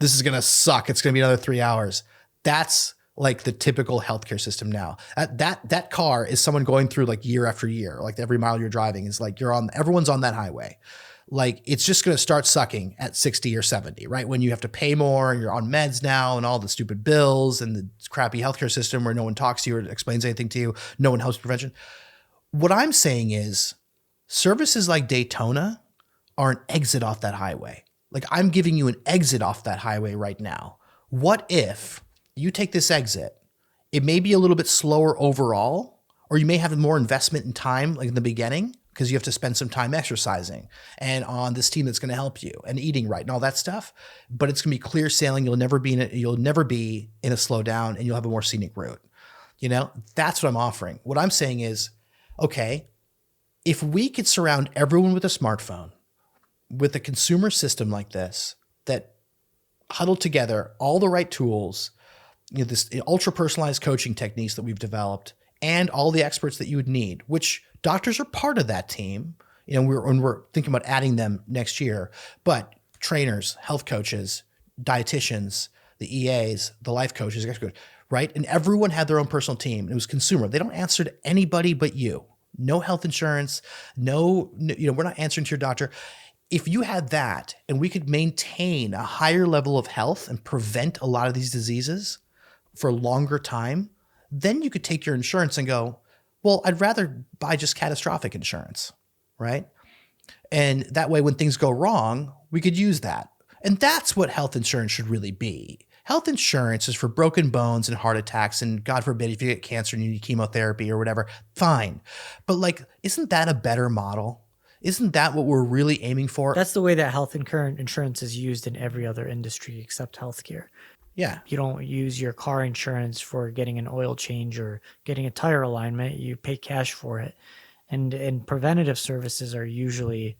this is going to suck. It's going to be another 3 hours. That's like the typical healthcare system now. That car is someone going through like year after year. Like every mile you're driving is like everyone's on that highway. Like it's just going to start sucking at 60 or 70, right? When you have to pay more and you're on meds now and all the stupid bills and the crappy healthcare system where no one talks to you or explains anything to you, no one helps prevention. What I'm saying is services like Daytona are an exit off that highway. Like I'm giving you an exit off that highway right now. What if you take this exit? It may be a little bit slower overall, or you may have more investment in time, like in the beginning, because you have to spend some time exercising and on this team that's going to help you and eating right and all that stuff. But it's going to be clear sailing. You'll never be in a slowdown, and you'll have a more scenic route. You know, that's what I'm offering. What I'm saying is, okay, if we could surround everyone with a smartphone, with a consumer system like this that huddled together all the right tools, you know, this ultra personalized coaching techniques that we've developed, and all the experts that you would need, which doctors are part of that team. You know, we're thinking about adding them next year, but trainers, health coaches, dietitians, the EAs, the life coaches, right? And everyone had their own personal team. It was consumer. They don't answer to anybody but you. No health insurance, no, you know, we're not answering to your doctor. If you had that and we could maintain a higher level of health and prevent a lot of these diseases for a longer time, then you could take your insurance and go, well, I'd rather buy just catastrophic insurance, right? And that way, when things go wrong, we could use that. And that's what health insurance should really be. Health insurance is for broken bones and heart attacks. And God forbid, if you get cancer and you need chemotherapy or whatever, fine. But like, isn't that a better model? Isn't that what we're really aiming for? That's the way that health insurance is used in every other industry except healthcare. Yeah. You don't use your car insurance for getting an oil change or getting a tire alignment. You pay cash for it. And preventative services are usually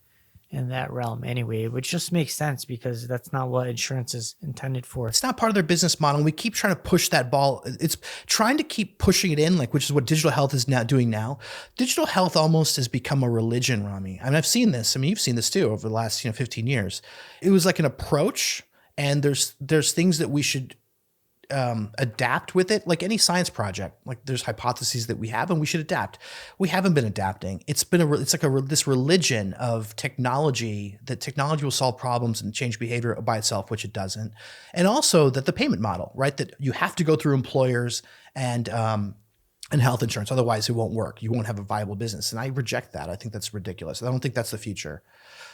in that realm anyway, which just makes sense because that's not what insurance is intended for. It's not part of their business model. We keep trying to push that ball. It's trying to keep pushing it in, like, which is what digital health is now doing now. Digital health almost has become a religion, Rami. I mean, I've seen this. I mean, you've seen this too over the last 15 years. It was like an approach. And there's things that we should adapt with it, like any science project. Like there's hypotheses that we have, and we should adapt. We haven't been adapting. It's like this religion of technology, that technology will solve problems and change behavior by itself, which it doesn't. And also that the payment model, right? That you have to go through employers and health insurance, otherwise it won't work. You won't have a viable business. And I reject that. I think that's ridiculous. I don't think that's the future.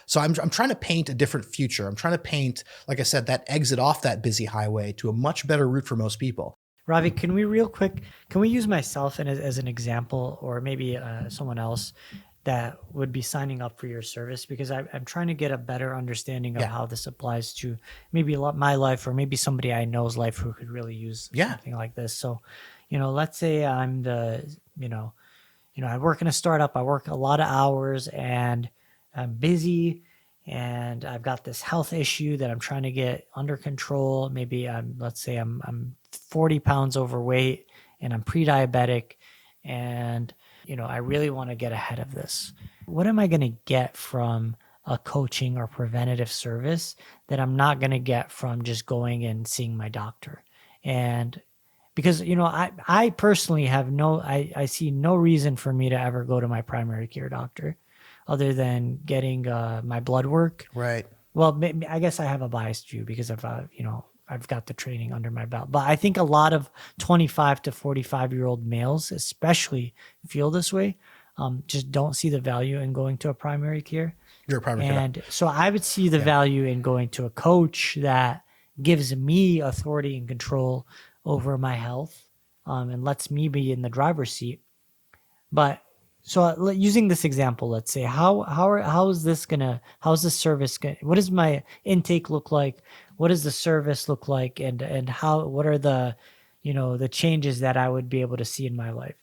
So I'm trying to paint a different future. I'm trying to paint, like I said, that exit off that busy highway to a much better route for most people. Ravi, can we use myself as an example, or maybe someone else that would be signing up for your service? Because I'm trying to get a better understanding of how this applies to maybe my life, or maybe somebody I know's life who could really use something like this. So, let's say I'm I work in a startup. I work a lot of hours and I'm busy, and I've got this health issue that I'm trying to get under control. Maybe let's say I'm 40 pounds overweight and I'm pre-diabetic, and I really want to get ahead of this. What am I going to get from a coaching or preventative service that I'm not going to get from just going and seeing my doctor? And because, I personally have I see no reason for me to ever go to my primary care doctor other than getting my blood work. Right. Well, maybe, I guess I have a biased view because of, I've got the training under my belt. But I think a lot of 25 to 45-year-old males especially feel this way, just don't see the value in going to a primary care. You're a primary care. And so I would see the value in going to a coach that gives me authority and control over my health, and lets me be in the driver's seat. But so using this example, let's say, how is this service going? What does my intake look like? What does the service look like? And what are the changes that I would be able to see in my life?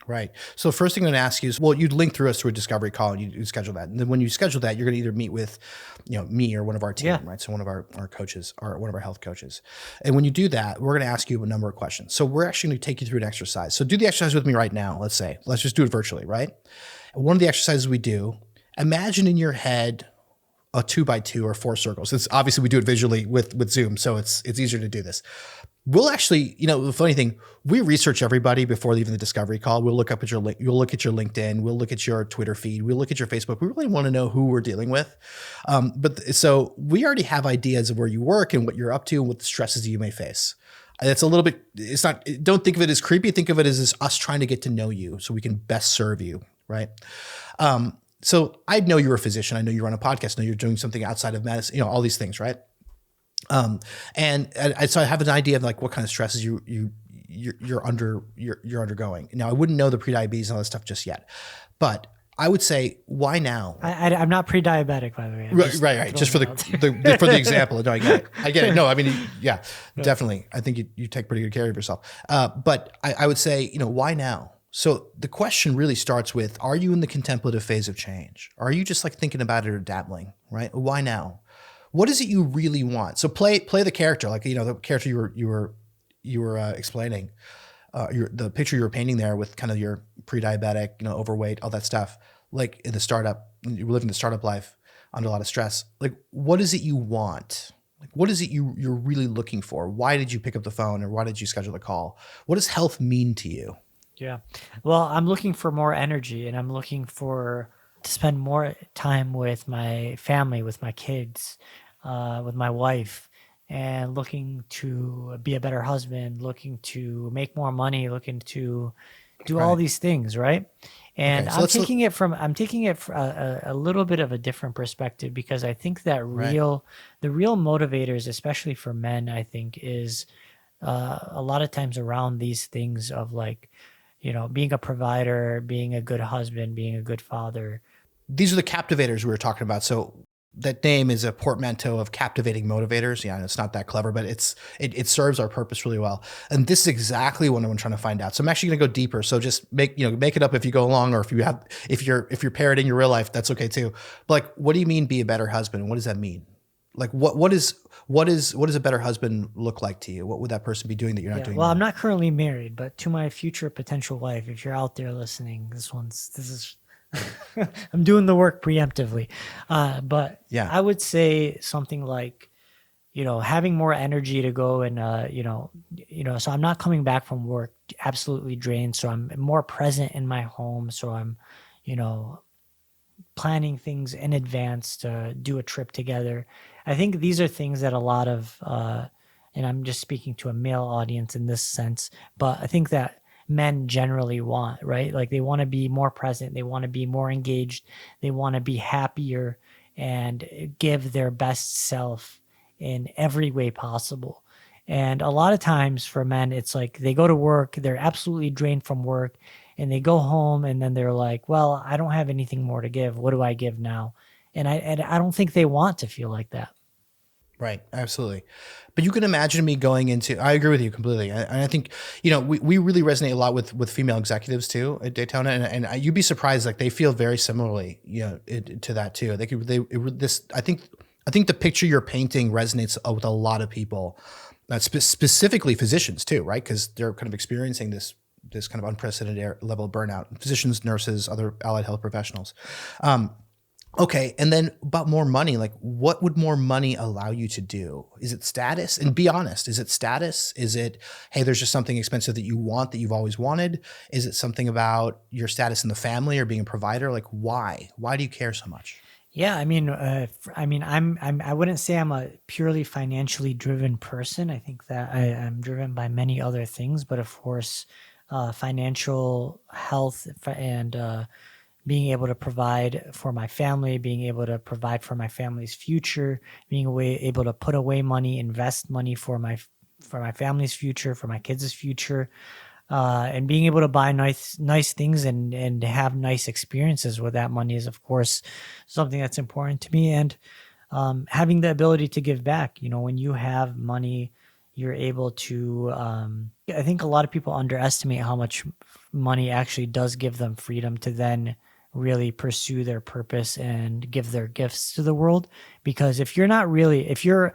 Right. So first thing I'm going to ask you is, well, you'd link through us through a discovery call and you schedule that. And then when you schedule that, you're going to either meet with, me or one of our team, Yeah. right? So one of our coaches or one of our health coaches. And when you do that, we're going to ask you a number of questions. So we're actually going to take you through an exercise. So do the exercise with me right now. Let's just do it virtually, right? One of the exercises we do, imagine in your head a 2x2 or 4 circles. It's obviously we do it visually with Zoom. So it's easier to do this. We'll actually, the funny thing, we research everybody before leaving the discovery call. We'll look up at you'll look at your LinkedIn, we'll look at your Twitter feed, we'll look at your Facebook. We really want to know who we're dealing with. So we already have ideas of where you work and what you're up to and what the stresses you may face. It's a little bit, it's not, don't think of it as creepy. Think of it as us trying to get to know you so we can best serve you. Right. So I know you're a physician. I know you run a podcast. I know you're doing something outside of medicine, all these things. Right. So I have an idea of like what kind of stresses you're undergoing. Now I wouldn't know the prediabetes and all that stuff just yet, but I would say, why now? I'm not pre-diabetic, by the way. Right. Just for the example. No, I get it. No, I mean, yeah, definitely. I think you take pretty good care of yourself. But I would say, why now? So the question really starts with, are you in the contemplative phase of change? Are you just like thinking about it or dabbling, right? Why now? What is it you really want? So play the character, like, the character you were explaining, the picture you were painting there with kind of your pre-diabetic, overweight, all that stuff, like in the startup, you're living the startup life under a lot of stress. Like, what is it you want? Like, what is it you're really looking for? Why did you pick up the phone or why did you schedule the call? What does health mean to you? Yeah. Well, I'm looking for more energy and I'm looking to spend more time with my family, with my kids, with my wife, and looking to be a better husband, looking to make more money, looking to do all these things. Right. And Okay, so I'm taking it from a little bit of a different perspective, because I think that the real motivators, especially for men, I think is a lot of times around these things of like, being a provider, being a good husband, being a good father. These are the captivators we were talking about. So that name is a portmanteau of captivating motivators. Yeah, it's not that clever, but it serves our purpose really well. And this is exactly what I'm trying to find out. So I'm actually going to go deeper. So just make it up if you go along, or if you're parroting your real life, that's okay too. But like, what do you mean be a better husband? What does that mean? Like what does a better husband look like to you? What would that person be doing that you're not doing? Well, now? I'm not currently married, but to my future potential wife, if you're out there listening, this is I'm doing the work preemptively. But yeah, I would say something like, having more energy to go and, so I'm not coming back from work absolutely drained. So I'm more present in my home. So I'm, planning things in advance to do a trip together. I think these are things that a lot of, and I'm just speaking to a male audience in this sense, but I think that men generally want, right? Like they want to be more present. They want to be more engaged. They want to be happier and give their best self in every way possible. And a lot of times for men, it's like they go to work, they're absolutely drained from work, and they go home and then they're like, well, I don't have anything more to give. What do I give now? And I don't think they want to feel like that. Right. Absolutely. But you can imagine me going into, I agree with you completely. And I think, we really resonate a lot with female executives too at Daytona. And you'd be surprised, like they feel very similarly, to that too. I think the picture you're painting resonates with a lot of people, specifically physicians too, right? Because they're kind of experiencing this kind of unprecedented level of burnout, physicians, nurses, other allied health professionals. Okay. And then about more money, like what would more money allow you to do? Is it status? And be honest, is it status? Is it, hey, there's just something expensive that you want that you've always wanted? Is it something about your status in the family or being a provider? Like why? Why do you care so much? Yeah, I mean, I wouldn't say I'm a purely financially driven person. I think that I'm driven by many other things, but of course, financial health and being able to provide for my family, being able to provide for my family's future, being able to put away money, invest money for my family's future, for my kids' future, and being able to buy nice things and have nice experiences with that money is, of course, something that's important to me. And having the ability to give back. When you have money, you're able to. I think a lot of people underestimate how much money actually does give them freedom to then really pursue their purpose and give their gifts to the world. Because if you're not really, if you're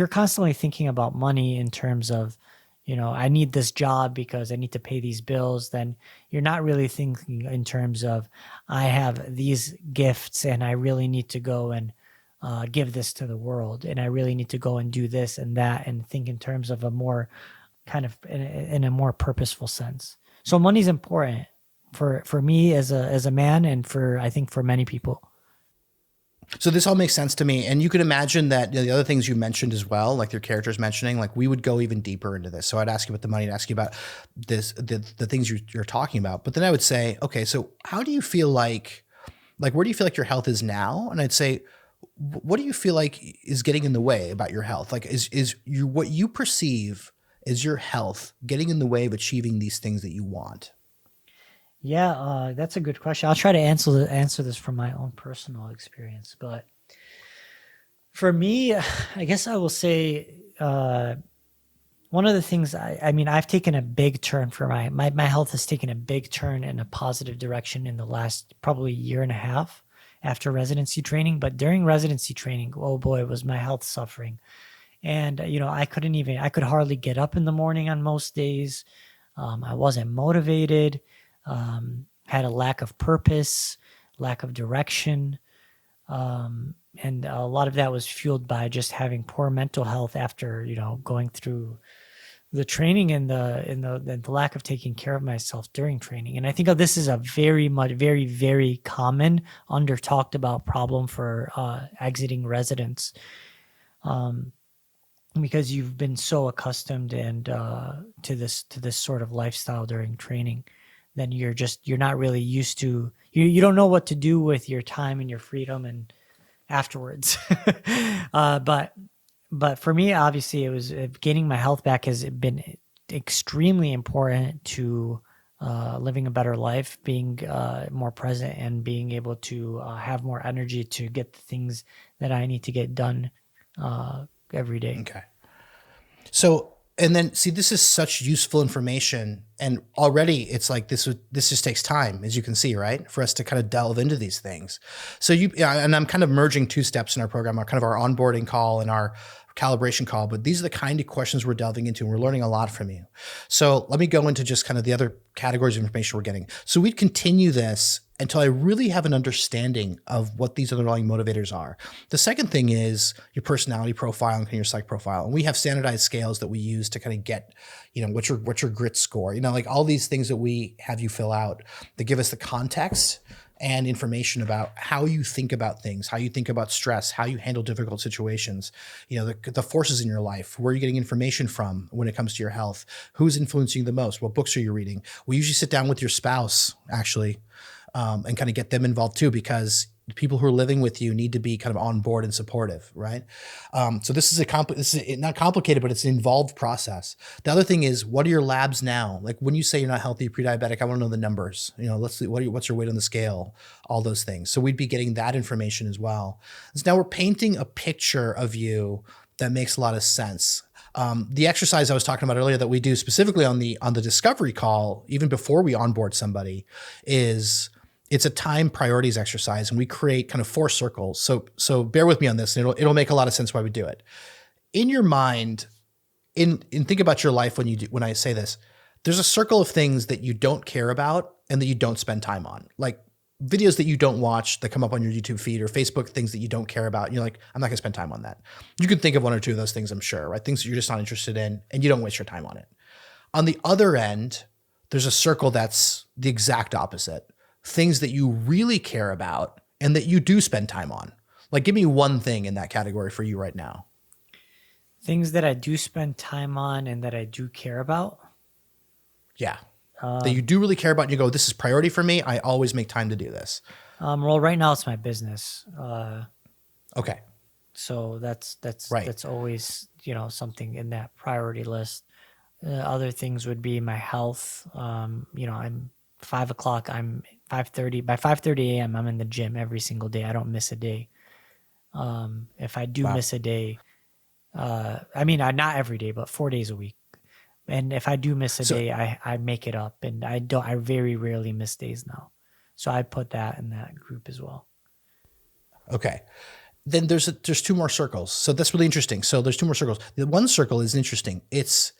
constantly thinking about money in terms of, I need this job because I need to pay these bills, then you're not really thinking in terms of, I have these gifts and I really need to go and give this to the world, and I really need to go and do this and that, and think in terms of a more kind of in a more purposeful sense. So money's important for me as a man, and I think for many people. So this all makes sense to me. And you could imagine that the other things you mentioned as well, like your characters mentioning, like we would go even deeper into this. So I'd ask you about the money, I'd ask you about the things you're talking about. But then I would say, okay, so how do you feel where do you feel like your health is now? And I'd say, what do you feel like is getting in the way about your health? Like what you perceive as your health getting in the way of achieving these things that you want? Yeah, that's a good question. I'll try to answer this from my own personal experience. But for me, I guess I will say one of the things, I mean, I've taken a big turn for my health has taken a big turn in a positive direction in the last probably year and a half after residency training. But during residency training, oh boy, was my health suffering. And, I could hardly get up in the morning on most days. I wasn't motivated. Had a lack of purpose, lack of direction. And a lot of that was fueled by just having poor mental health after, going through the training and the lack of taking care of myself during training. And I think this is a very, very common under talked about problem for exiting residents. Because you've been so accustomed and to this sort of lifestyle during training, then you're not really used to, you don't know what to do with your time and your freedom and afterwards. But for me, obviously, it was gaining my health back has been extremely important to living a better life, being more present, and being able to have more energy to get the things that I need to get done every day. Okay. So, and then see, this is such useful information, and already it's like this just takes time, as you can see, right? For us to kind of delve into these things. So and I'm kind of merging two steps in our program, our onboarding call and our calibration call, but these are the kind of questions we're delving into, and we're learning a lot from you. So let me go into just kind of the other categories of information we're getting. So we'd continue this until I really have an understanding of what these underlying motivators are. The second thing is your personality profile and your psych profile. And we have standardized scales that we use to kind of get, what's your grit score, like all these things that we have you fill out that give us the context and information about how you think about things, how you think about stress, how you handle difficult situations, the forces in your life, where you're getting information from when it comes to your health, who's influencing you the most, what books are you reading. We usually sit down with your spouse, actually, and kind of get them involved too, because the people who are living with you need to be kind of on board and supportive, right? So this is not complicated, but it's an involved process. The other thing is, what are your labs now? Like when you say you're not healthy, pre-diabetic, I want to know the numbers. Let's see, what's your weight on the scale? All those things. So we'd be getting that information as well. So now we're painting a picture of you that makes a lot of sense. The exercise I was talking about earlier that we do specifically on the discovery call, even before we onboard somebody, it's a time priorities exercise, and we create kind of 4 circles. So bear with me on this, and it'll make a lot of sense why we do it. In your mind, think about your life when I say this. There's a circle of things that you don't care about and that you don't spend time on, like videos that you don't watch that come up on your YouTube feed, or Facebook things that you don't care about. And you're like, I'm not gonna spend time on that. You can think of 1 or 2 of those things, I'm sure, right? Things that you're just not interested in, and you don't waste your time on it. On the other end, there's a circle that's the exact opposite. Things that you really care about and that you do spend time on. Like, give me one thing in that category for you right now. Things that I do spend time on and that I do care about. Yeah. That you do really care about, and you go, this is priority for me. I always make time to do this. Well, right now it's my business. Okay. So that's right. That's always, something in that priority list. Other things would be my health. I'm 5 o'clock. I'm 5:30. By 5:30 a.m., I'm in the gym every single day. I don't miss a day. If I do miss a day, not every day, but 4 days a week. And if I do miss a day, I make it up, and I very rarely miss days now. So I put that in that group as well. Okay. Then there's two more circles. So that's really interesting. So there's two more circles. The one circle is interesting. It's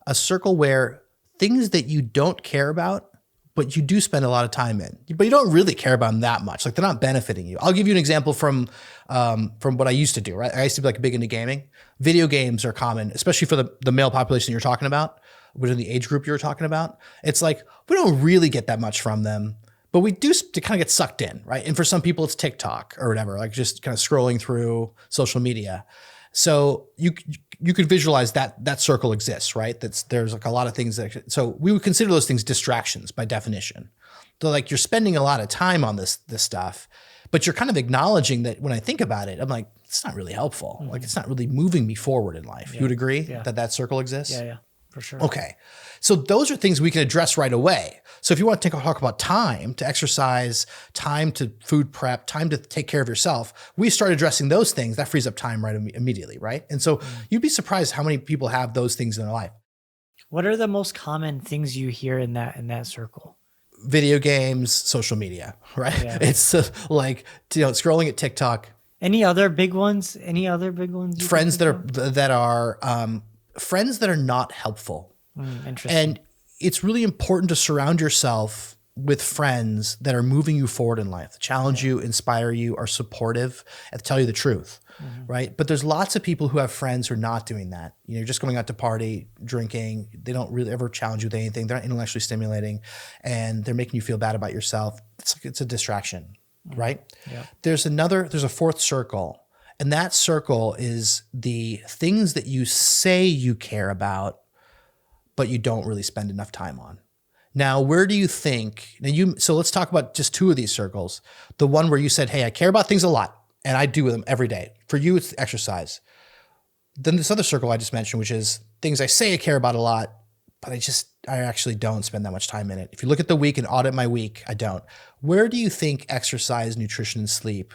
a circle where things that you don't care about, but you do spend a lot of time in, but you don't really care about them that much. Like they're not benefiting you. I'll give you an example from what I used to do, right? I used to be like big into gaming. Video games are common, especially for the male population you're talking about, which is the age group you were talking about. It's like, we don't really get that much from them, but we do to kind of get sucked in, right? And for some people it's TikTok or whatever, like just kind of scrolling through social media. So you could visualize that circle exists, right? There's like a lot of things so we would consider those things distractions by definition. So like you're spending a lot of time on this stuff, but you're kind of acknowledging that when I think about it, I'm like, it's not really helpful. Mm-hmm. Like it's not really moving me forward in life. Yeah. You would agree that circle exists? Yeah, for sure. Okay. So those are things we can address right away. So if you want to talk about time to exercise, time to food prep, time to take care of yourself, we start addressing those things. That frees up time right immediately, right? And so you'd be surprised how many people have those things in their life. What are the most common things you hear in that circle? Video games, social media, right? Yeah. It's like, scrolling at TikTok. Any other big ones? Friends that are not helpful. Interesting. And it's really important to surround yourself with friends that are moving you forward in life, challenge you, inspire you, are supportive, and tell you the truth, right? But there's lots of people who have friends who are not doing that. You're just going out to party, drinking. They don't really ever challenge you with anything. They're not intellectually stimulating, and they're making you feel bad about yourself. It's a distraction, right? Yeah. There's a fourth circle, and that circle is the things that you say you care about, but you don't really spend enough time on. Now, where do you think, so let's talk about just two of these circles. The one where you said, hey, I care about things a lot and I do them every day. For you, it's exercise. Then this other circle I just mentioned, which is things I say I care about a lot, but I actually don't spend that much time in it. If you look at the week and audit my week, I don't. Where do you think exercise, nutrition, and sleep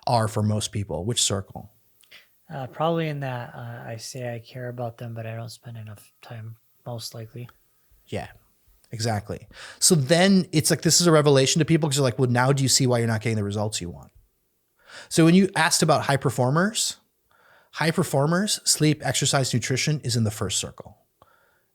are for most people? Which circle? Probably in that I say I care about them, but I don't spend enough time. Most likely. Yeah, exactly. So then it's like, this is a revelation to people because you're like, well, now do you see why you're not getting the results you want? So when you asked about high performers, sleep, exercise, nutrition is in the first circle.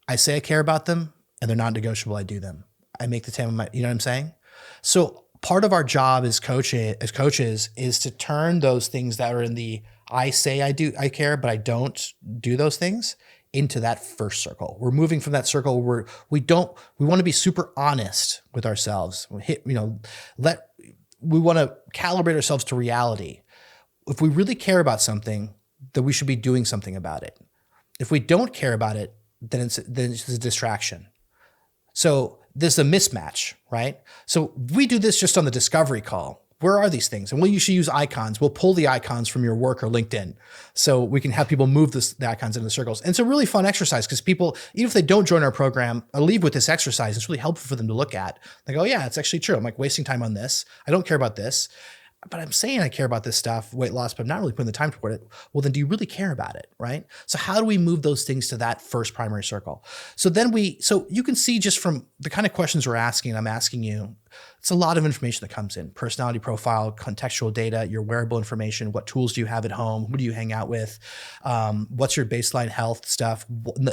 I say I care about them and they're not negotiable. I do them. I make the time, you know what I'm saying? So part of our job as coaches is to turn those things that are in the, I say I care, but I don't do those things, into that first circle. We're moving from that circle where we want to be super honest with ourselves. We want to calibrate ourselves to reality. If we really care about something, then we should be doing something about it. If we don't care about it, then it's a distraction. So there's a mismatch, right? So we do this just on the discovery call. Where are these things? And we'll usually use icons. We'll pull the icons from your work or LinkedIn so we can have people move the icons into the circles. And it's a really fun exercise because people, even if they don't join our program or leave with this exercise, it's really helpful for them to look at. They go, yeah, it's actually true. I'm like wasting time on this. I don't care about this, but I'm saying I care about this stuff, weight loss, but I'm not really putting the time toward it. Well, then do you really care about it, right? So how do we move those things to that first primary circle? So you can see just from the kind of questions we're asking, I'm asking you, it's a lot of information that comes in: personality profile, contextual data, your wearable information, what tools do you have at home, who do you hang out with, what's your baseline health stuff,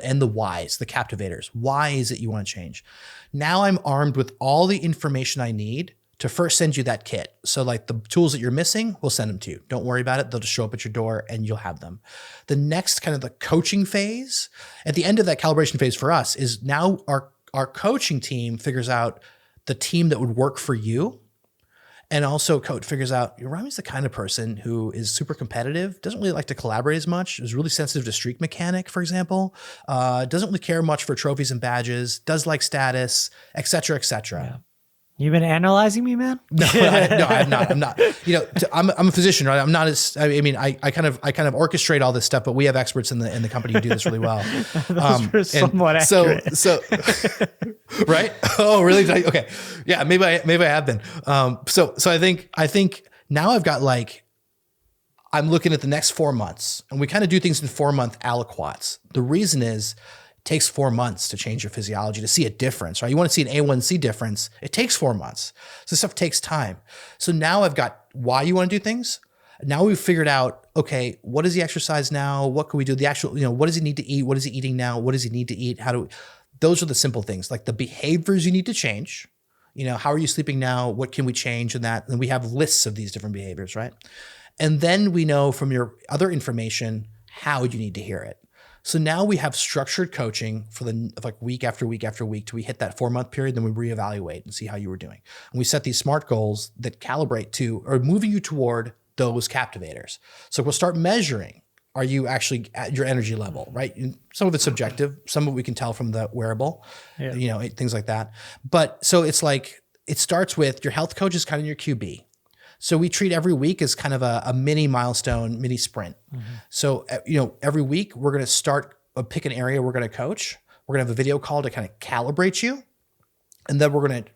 and the whys, the captivators. Why is it you want to change? Now I'm armed with all the information I need to first send you that kit. So like the tools that you're missing, we'll send them to you. Don't worry about it. They'll just show up at your door and you'll have them. The next kind of the coaching phase, at the end of that calibration phase for us, is now our coaching team figures out the team that would work for you. And also coach figures out, Rami's the kind of person who is super competitive, doesn't really like to collaborate as much, is really sensitive to streak mechanic, for example, doesn't really care much for trophies and badges, does like status, et cetera, et cetera. Yeah. You've been analyzing me, man? No, I'm not. I'm not. I'm a physician, right? I'm not as. I mean, I kind of orchestrate all this stuff, but we have experts in the company who do this really well. Those are somewhat accurate. So, right? Oh, really? Okay, yeah. Maybe I have been. So I think now I've got I'm looking at the next 4 months, and we kind of do things in 4-month aliquots. The reason is, takes 4 months to change your physiology, to see a difference, right? You want to see an A1C difference. It takes 4 months. So this stuff takes time. So now I've got why you want to do things. Now we've figured out, okay, what is the exercise now? What can we do? The actual, what does he need to eat? What is he eating now? What does he need to eat? Those are the simple things, like the behaviors you need to change. How are you sleeping now? What can we change in that? And we have lists of these different behaviors, right? And then we know from your other information how you need to hear it. So now we have structured coaching for like week after week after week till we hit that 4-month period. Then we reevaluate and see how you were doing. And we set these SMART goals that calibrate to or moving you toward those captivators. So we'll start measuring. Are you actually at your energy level, right? And some of it's subjective. Some of it we can tell from the wearable, things like that. But so it's like, it starts with your health coach is kind of your QB. So we treat every week as kind of a mini milestone, mini sprint. So, every week we're going to pick an area we're going to coach. We're going to have a video call to kind of calibrate you. And then we're going to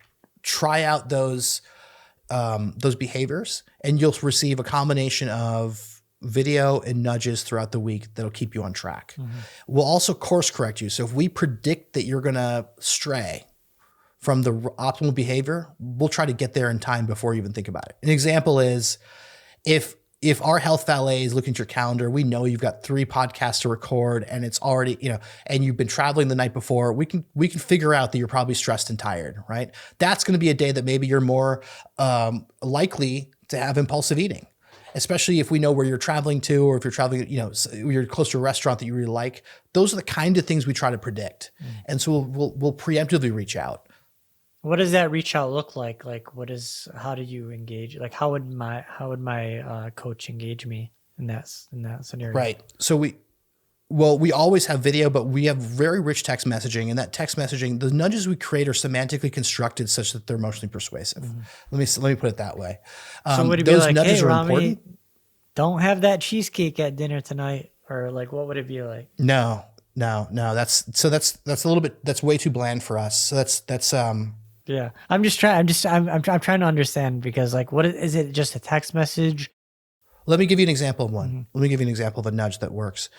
try out those behaviors, and you'll receive a combination of video and nudges throughout the week that'll keep you on track. We'll also course correct you. So if we predict that you're going to stray from the optimal behavior, we'll try to get there in time before you even think about it. An example is if our health valet is looking at your calendar, we know you've got 3 podcasts to record and it's already, and you've been traveling the night before, we can figure out that you're probably stressed and tired, right? That's going to be a day that maybe you're more likely to have impulsive eating, especially if we know where you're traveling to, or if you're traveling, you're close to a restaurant that you really like. Those are the kind of things we try to predict. And so we'll preemptively reach out. What does that reach out look like? Like, how do you engage? Like, how would my coach engage me in that scenario? Right. So we always have video, but we have very rich text messaging, and that text messaging, the nudges we create are semantically constructed such that they're emotionally persuasive. Let me put it that way. So would it be like, hey, Rami, don't have that cheesecake at dinner tonight? Or like, what would it be like? No. That's a little bit, that's way too bland for us. So that's yeah, I'm trying to understand, because like, what is it? Just a text message? Let me give you an example of one. Let me give you an example of a nudge that works.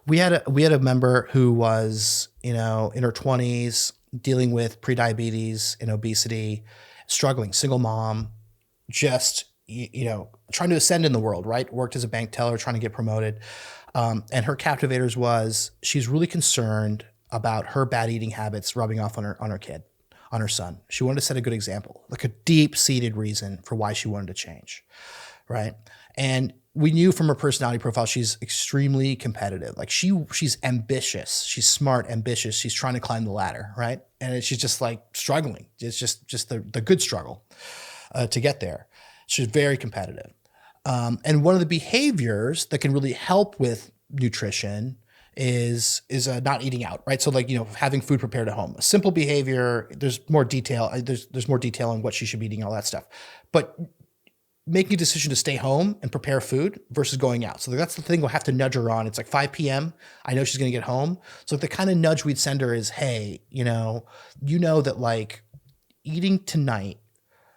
We had a member who was, in her 20s, dealing with prediabetes and obesity, struggling, single mom, just, trying to ascend in the world, right? Worked as a bank teller, trying to get promoted. And her captivators was, she's really concerned about her bad eating habits rubbing off on her kid, on her son. She wanted to set a good example, like a deep-seated reason for why she wanted to change, right? And we knew from her personality profile, she's extremely competitive. Like she's ambitious, she's smart, ambitious. She's trying to climb the ladder, right? And she's just like struggling. It's just the good struggle to get there. She's very competitive. And one of the behaviors that can really help with nutrition is not eating out, right? So like, having food prepared at home, a simple behavior. There's more detail. There's more detail on what she should be eating, all that stuff. But making a decision to stay home and prepare food versus going out. So that's the thing we'll have to nudge her on. It's like 5 p.m. I know she's going to get home. So the kind of nudge we'd send her is, hey, that like eating tonight,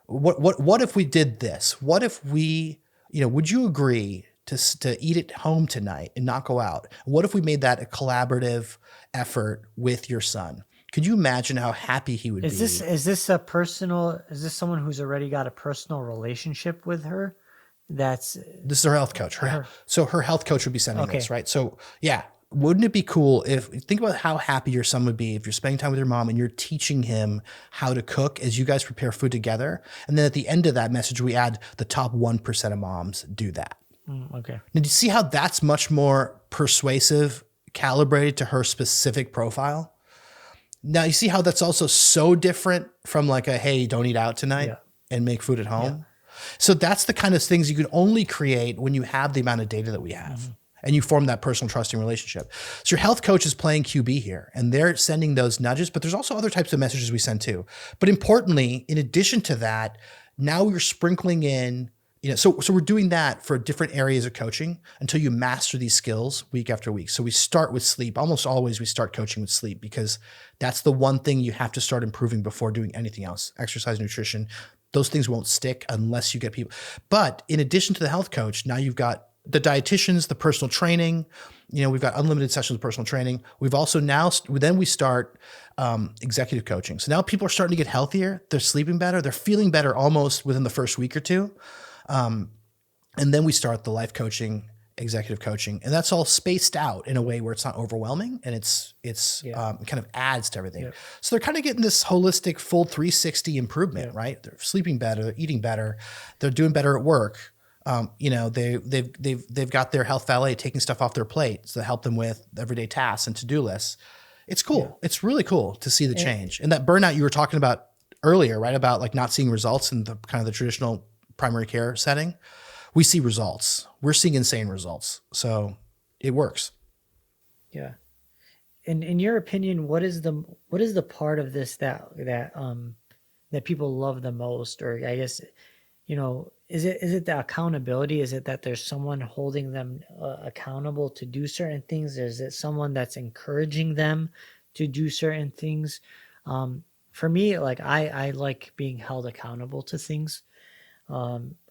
what if we did this? What if we, would you agree to eat at home tonight and not go out? What if we made that a collaborative effort with your son? Could you imagine how happy he would be? Is this someone who's already got a personal relationship with her? This is her health coach. So her health coach would be sending this, right? So yeah, wouldn't it be cool think about how happy your son would be if you're spending time with your mom and you're teaching him how to cook as you guys prepare food together. And then at the end of that message, we add the top 1% of moms do that. Okay. Now, do you see how that's much more persuasive, calibrated to her specific profile? Now, you see how that's also so different from like hey, don't eat out tonight and make food at home. Yeah. So that's the kind of things you can only create when you have the amount of data that we have and you form that personal trusting relationship. So your health coach is playing QB here and they're sending those nudges, but there's also other types of messages we send too. But importantly, in addition to that, now we're sprinkling in, so we're doing that for different areas of coaching until you master these skills week after week. So we start with sleep. Almost always we start coaching with sleep because that's the one thing you have to start improving before doing anything else. Exercise, nutrition, those things won't stick unless you get people. But in addition to the health coach, now you've got the dietitians, the personal training. We've got unlimited sessions of personal training. We've also then we start executive coaching. So now people are starting to get healthier. They're sleeping better. They're feeling better almost within the first week or two. And then we start the life coaching, executive coaching, and that's all spaced out in a way where it's not overwhelming, and it's kind of adds to everything. So they're kind of getting this holistic full 360 improvement, right? They're sleeping better, they're eating better, they're doing better at work. They've got their health valet taking stuff off their plate to help them with everyday tasks and to-do lists. It's cool. Yeah. It's really cool to see the change. And that burnout you were talking about earlier, right? About like not seeing results in the kind of the traditional primary care setting. We see results. We're seeing insane results. So it works. Yeah. And in your opinion, what is the part of this that people love the most? Or I guess, is it the accountability? Is it that there's someone holding them accountable to do certain things? Is it someone that's encouraging them to do certain things? For me, like I like being held accountable to things.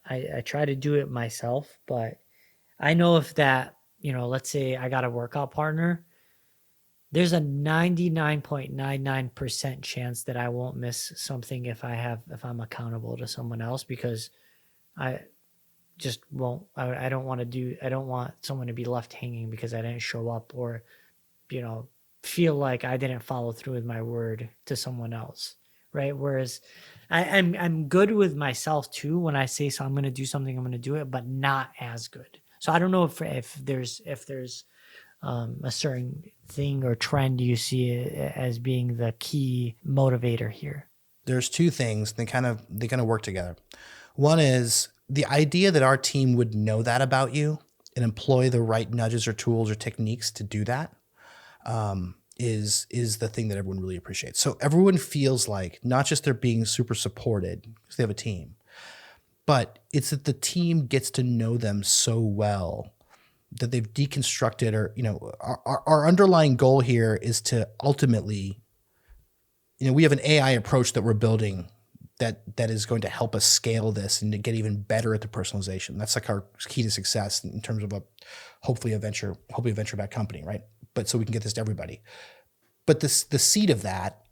I try to do it myself, but I know if that, let's say I got a workout partner, there's a 99.99% chance that I won't miss something if I'm accountable to someone else, because I just won't, I don't want someone to be left hanging because I didn't show up, or, feel like I didn't follow through with my word to someone else. Right. Whereas I'm good with myself too. When I say, so I'm going to do something, I'm going to do it, but not as good. So I don't know if there's a certain thing or trend you see as being the key motivator here. There's two things. They kind of work together. One is the idea that our team would know that about you and employ the right nudges or tools or techniques to do that. Is the thing that everyone really appreciates. So everyone feels like not just they're being super supported because they have a team, but it's that the team gets to know them so well that they've deconstructed, or, our underlying goal here is to ultimately, we have an AI approach that we're building that is going to help us scale this and to get even better at the personalization. That's like our key to success in terms of hopefully a venture-backed company, right? But so we can get this to everybody. But the seed of that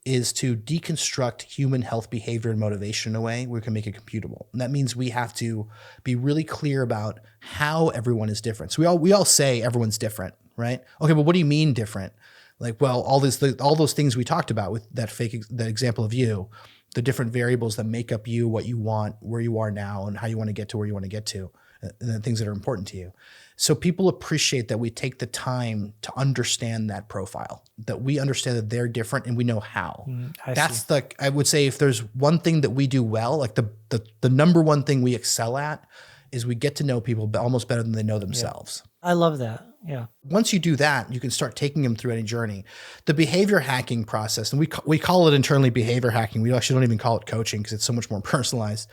is to deconstruct human health behavior and motivation in a way where we can make it computable. And that means we have to be really clear about how everyone is different. So we all say everyone's different, right? Okay, but what do you mean different? Like, well, all those things we talked about with that example of you, the different variables that make up you, what you want, where you are now, and how you want to get to where you want to get to, and the things that are important to you. So people appreciate that we take the time to understand that profile, that we understand that they're different and we know how. I would say if there's one thing that we do well, like the number one thing we excel at is we get to know people almost better than they know themselves. Yeah. I love that. Yeah. Once you do that, you can start taking them through any journey. The behavior hacking process, and we call it internally behavior hacking. We actually don't even call it coaching because it's so much more personalized.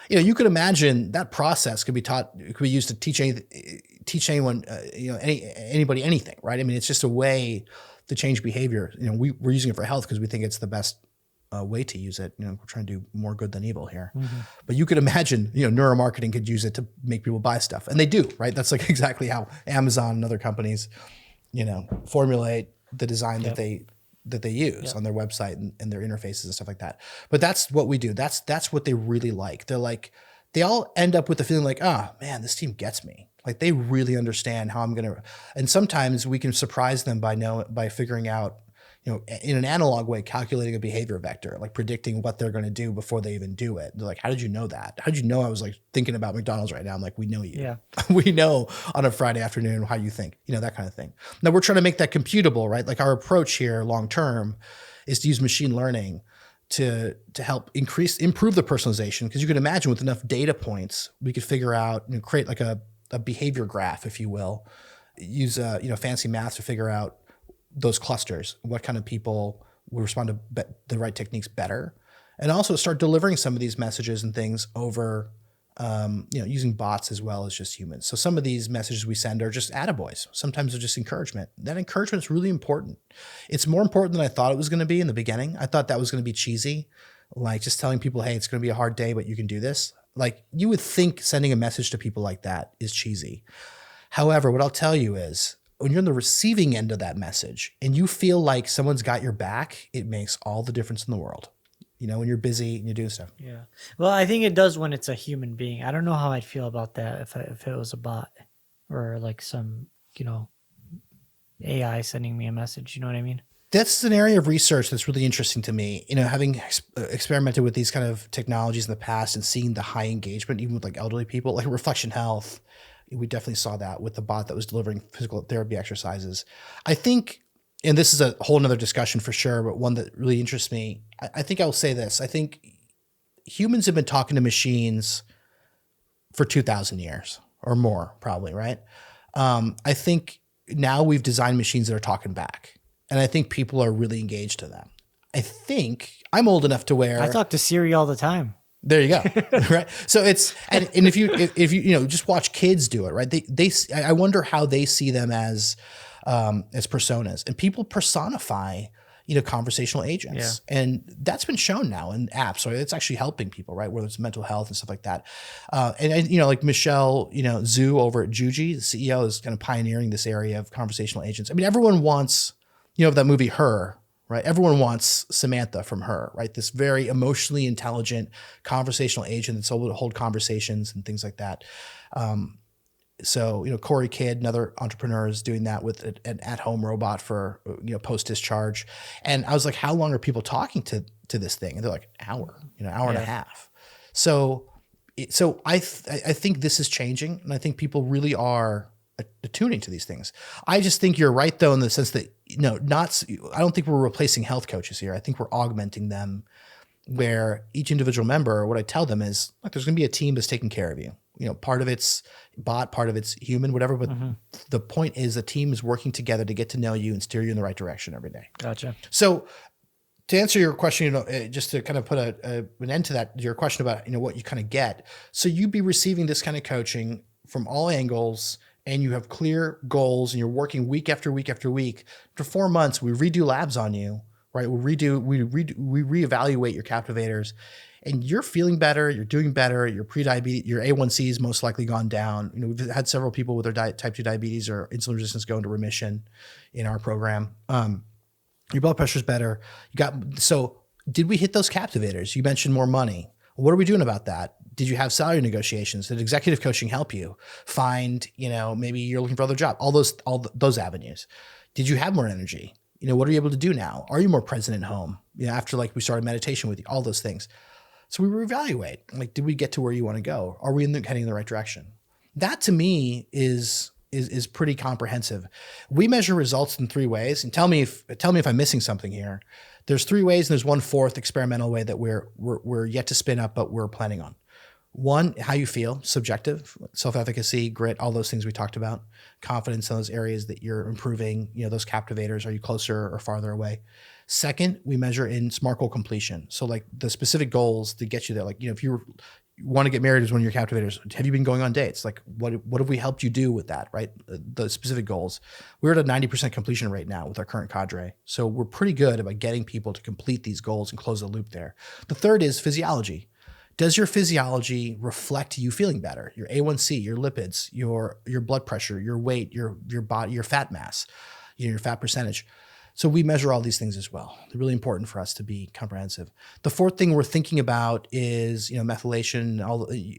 You could imagine that process could be used to teach anyone, anybody anything, right? I mean, it's just a way to change behavior. We're using it for health because we think it's the best way to use it. We're trying to do more good than evil here. Mm-hmm. But you could imagine, neuromarketing could use it to make people buy stuff, and they do, right? That's like exactly how Amazon and other companies, formulate the design that they use on their website and their interfaces and stuff like that. But that's what we do. That's what they really like. They're like, they all end up with the feeling like, man, this team gets me. Like they really understand how I'm going to, and sometimes we can surprise them by figuring out, in an analog way, calculating a behavior vector, like predicting what they're going to do before they even do it. They're like, how did you know that? How did you know I was like thinking about McDonald's right now? I'm like, we know you. Yeah. We know on a Friday afternoon how you think, that kind of thing. Now we're trying to make that computable, right? Like our approach here long-term is to use machine learning to help improve the personalization. Because you can imagine with enough data points, we could figure out, create like a behavior graph, if you will, use fancy math to figure out those clusters, what kind of people will respond to the right techniques better, and also start delivering some of these messages and things over, using bots as well as just humans. So some of these messages we send are just attaboys. Sometimes they're just encouragement. That encouragement is really important. It's more important than I thought it was going to be in the beginning. I thought that was going to be cheesy, like just telling people, hey, it's going to be a hard day, but you can do this. Like, you would think sending a message to people like that is cheesy. However, what I'll tell you is, when you're on the receiving end of that message and you feel like someone's got your back, it makes all the difference in the world. When you're busy and you're doing stuff. Yeah. Well, I think it does when it's a human being. I don't know how I'd feel about that if it was a bot or like some, AI sending me a message. You know what I mean? That's an area of research that's really interesting to me. Having experimented with these kind of technologies in the past and seeing the high engagement, even with like elderly people, like Reflection Health, we definitely saw that with the bot that was delivering physical therapy exercises. I think, and this is a whole nother discussion for sure, but one that really interests me. I think I'll say this. I think humans have been talking to machines for 2,000 years or more, probably, right? I think now we've designed machines that are talking back. And I think people are really engaged to them. I think I'm old enough to where I talk to Siri all the time. There you go. Right. So it's, and if you just watch kids do it, right? I wonder how they see them as personas, and people personify, conversational agents. Yeah. And that's been shown now in apps. So it's actually helping people, right? Whether it's mental health and stuff like that. And like Michelle, Zhu over at Juji, the CEO, is kind of pioneering this area of conversational agents. I mean, everyone wants, that movie, Her, right? Everyone wants Samantha from Her, right? This very emotionally intelligent conversational agent that's able to hold conversations and things like that. So, Corey Kidd, another entrepreneur, is doing that with an at-home robot for, post-discharge. And I was like, how long are people talking to this thing? And they're like, hour and a half. So I think this is changing, and I think people really are attuning to these things. I just think you're right, though, in the sense that, I don't think we're replacing health coaches here. I think we're augmenting them, where each individual member, what I tell them is, look, there's going to be a team that's taking care of you. Part of it's bot, part of it's human, whatever. But the point is, the team is working together to get to know you and steer you in the right direction every day. Gotcha. So to answer your question, just to kind of put an end to that, your question about, what you kind of get. So you'd be receiving this kind of coaching from all angles, and you have clear goals, and you're working week after week after week. For 4 months, we redo labs on you, right? We reevaluate your captivators, and you're feeling better. You're doing better. Your pre-diabetes, your A1C is most likely gone down. We've had several people with their type 2 diabetes or insulin resistance go into remission in our program. Your blood pressure's better. So did we hit those captivators? You mentioned more money. What are we doing about that? Did you have salary negotiations? Did executive coaching help you find, maybe you're looking for other job, all those avenues? Did you have more energy? What are you able to do now? Are you more present at home? After like we started meditation with you, all those things. So we reevaluate, like, did we get to where you want to go? Are we heading in the right direction? That to me is pretty comprehensive. We measure results in 3 ways, and tell me if I'm missing something here. There's 3 ways, and there's 1/4 experimental way that we're yet to spin up, but we're planning on. 1, how you feel, subjective, self-efficacy, grit, all those things we talked about, confidence in those areas that you're improving, those captivators, are you closer or farther away? 2nd, we measure in SMART goal completion. So like the specific goals to get you there. Like, if you want to get married as one of your captivators, have you been going on dates? Like, what have we helped you do with that, right? The specific goals. We're at a 90% completion rate now with our current cadre. So we're pretty good about getting people to complete these goals and close the loop there. The 3rd is physiology. Does your physiology reflect you feeling better? Your A1C, your lipids, your blood pressure, your weight, your body, your fat mass, your fat percentage. So we measure all these things as well. They're really important for us to be comprehensive. The 4th thing we're thinking about is, methylation,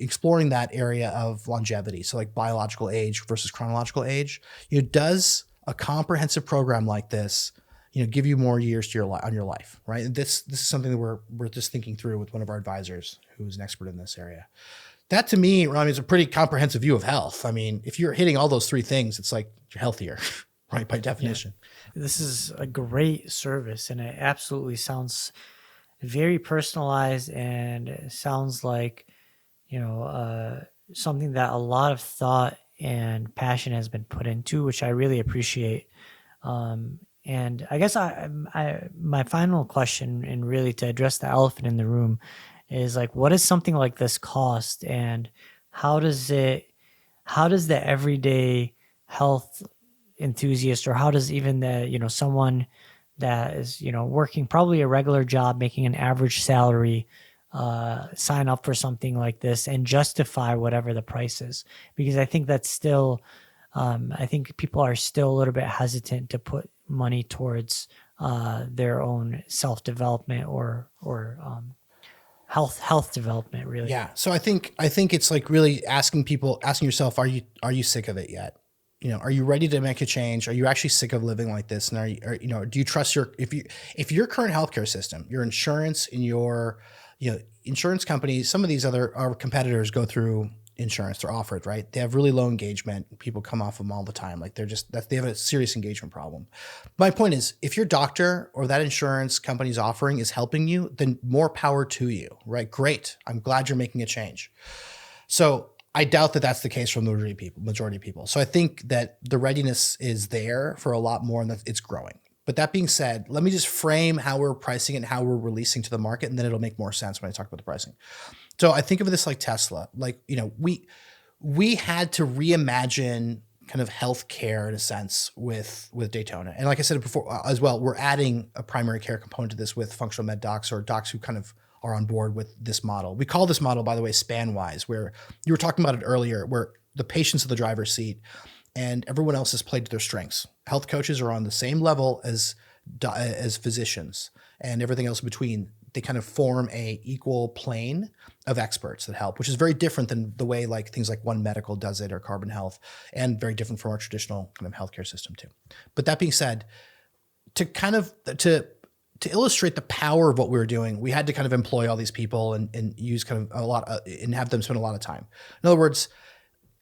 exploring that area of longevity. So like biological age versus chronological age. Does a comprehensive program like this, give you more years to on your life, right? This is something that we're just thinking through with one of our advisors who's an expert in this area. That to me, Rami, is a pretty comprehensive view of health. I mean, if you're hitting all those 3 things, it's like you're healthier, right? By definition. Yeah. This is a great service, and it absolutely sounds very personalized, and it sounds like, something that a lot of thought and passion has been put into, which I really appreciate. And I guess my final question, and really to address the elephant in the room, is like, what does something like this cost, and how does the everyday health enthusiast, or how does even the, someone that is, working probably a regular job, making an average salary, sign up for something like this and justify whatever the price is, because I think that's still, I think people are still a little bit hesitant to put money towards their own self development or health development, really. Yeah. So I think it's like really asking yourself, are you sick of it yet? Are you ready to make a change? Are you actually sick of living like this? And do you trust if your current healthcare system, your insurance and your, insurance companies, some of these our competitors go through insurance, they're offered, right? They have really low engagement. People come off them all the time. Like they have a serious engagement problem. My point is, if your doctor or that insurance company's offering is helping you, then more power to you, right? Great. I'm glad you're making a change. So I doubt that that's the case for the majority of people. So I think that the readiness is there for a lot more and that it's growing. But that being said, let me just frame how we're pricing it and how we're releasing to the market, and then it'll make more sense when I talk about the pricing. So I think of this like Tesla. Like, we had to reimagine kind of healthcare in a sense with Daytona. And like I said before as well, we're adding a primary care component to this with functional med docs or docs who kind of are on board with this model. We call this model, by the way, span-wise, where you were talking about it earlier, where the patient's in the driver's seat and everyone else is played to their strengths. Health coaches are on the same level as physicians, and everything else in between. They kind of form a equal plane of experts that help, which is very different than the way like things like One Medical does it or Carbon Health, and very different from our traditional kind of healthcare system too. But that being said, to illustrate the power of what we were doing, we had to kind of employ all these people and use kind of a lot and have them spend a lot of time. In other words,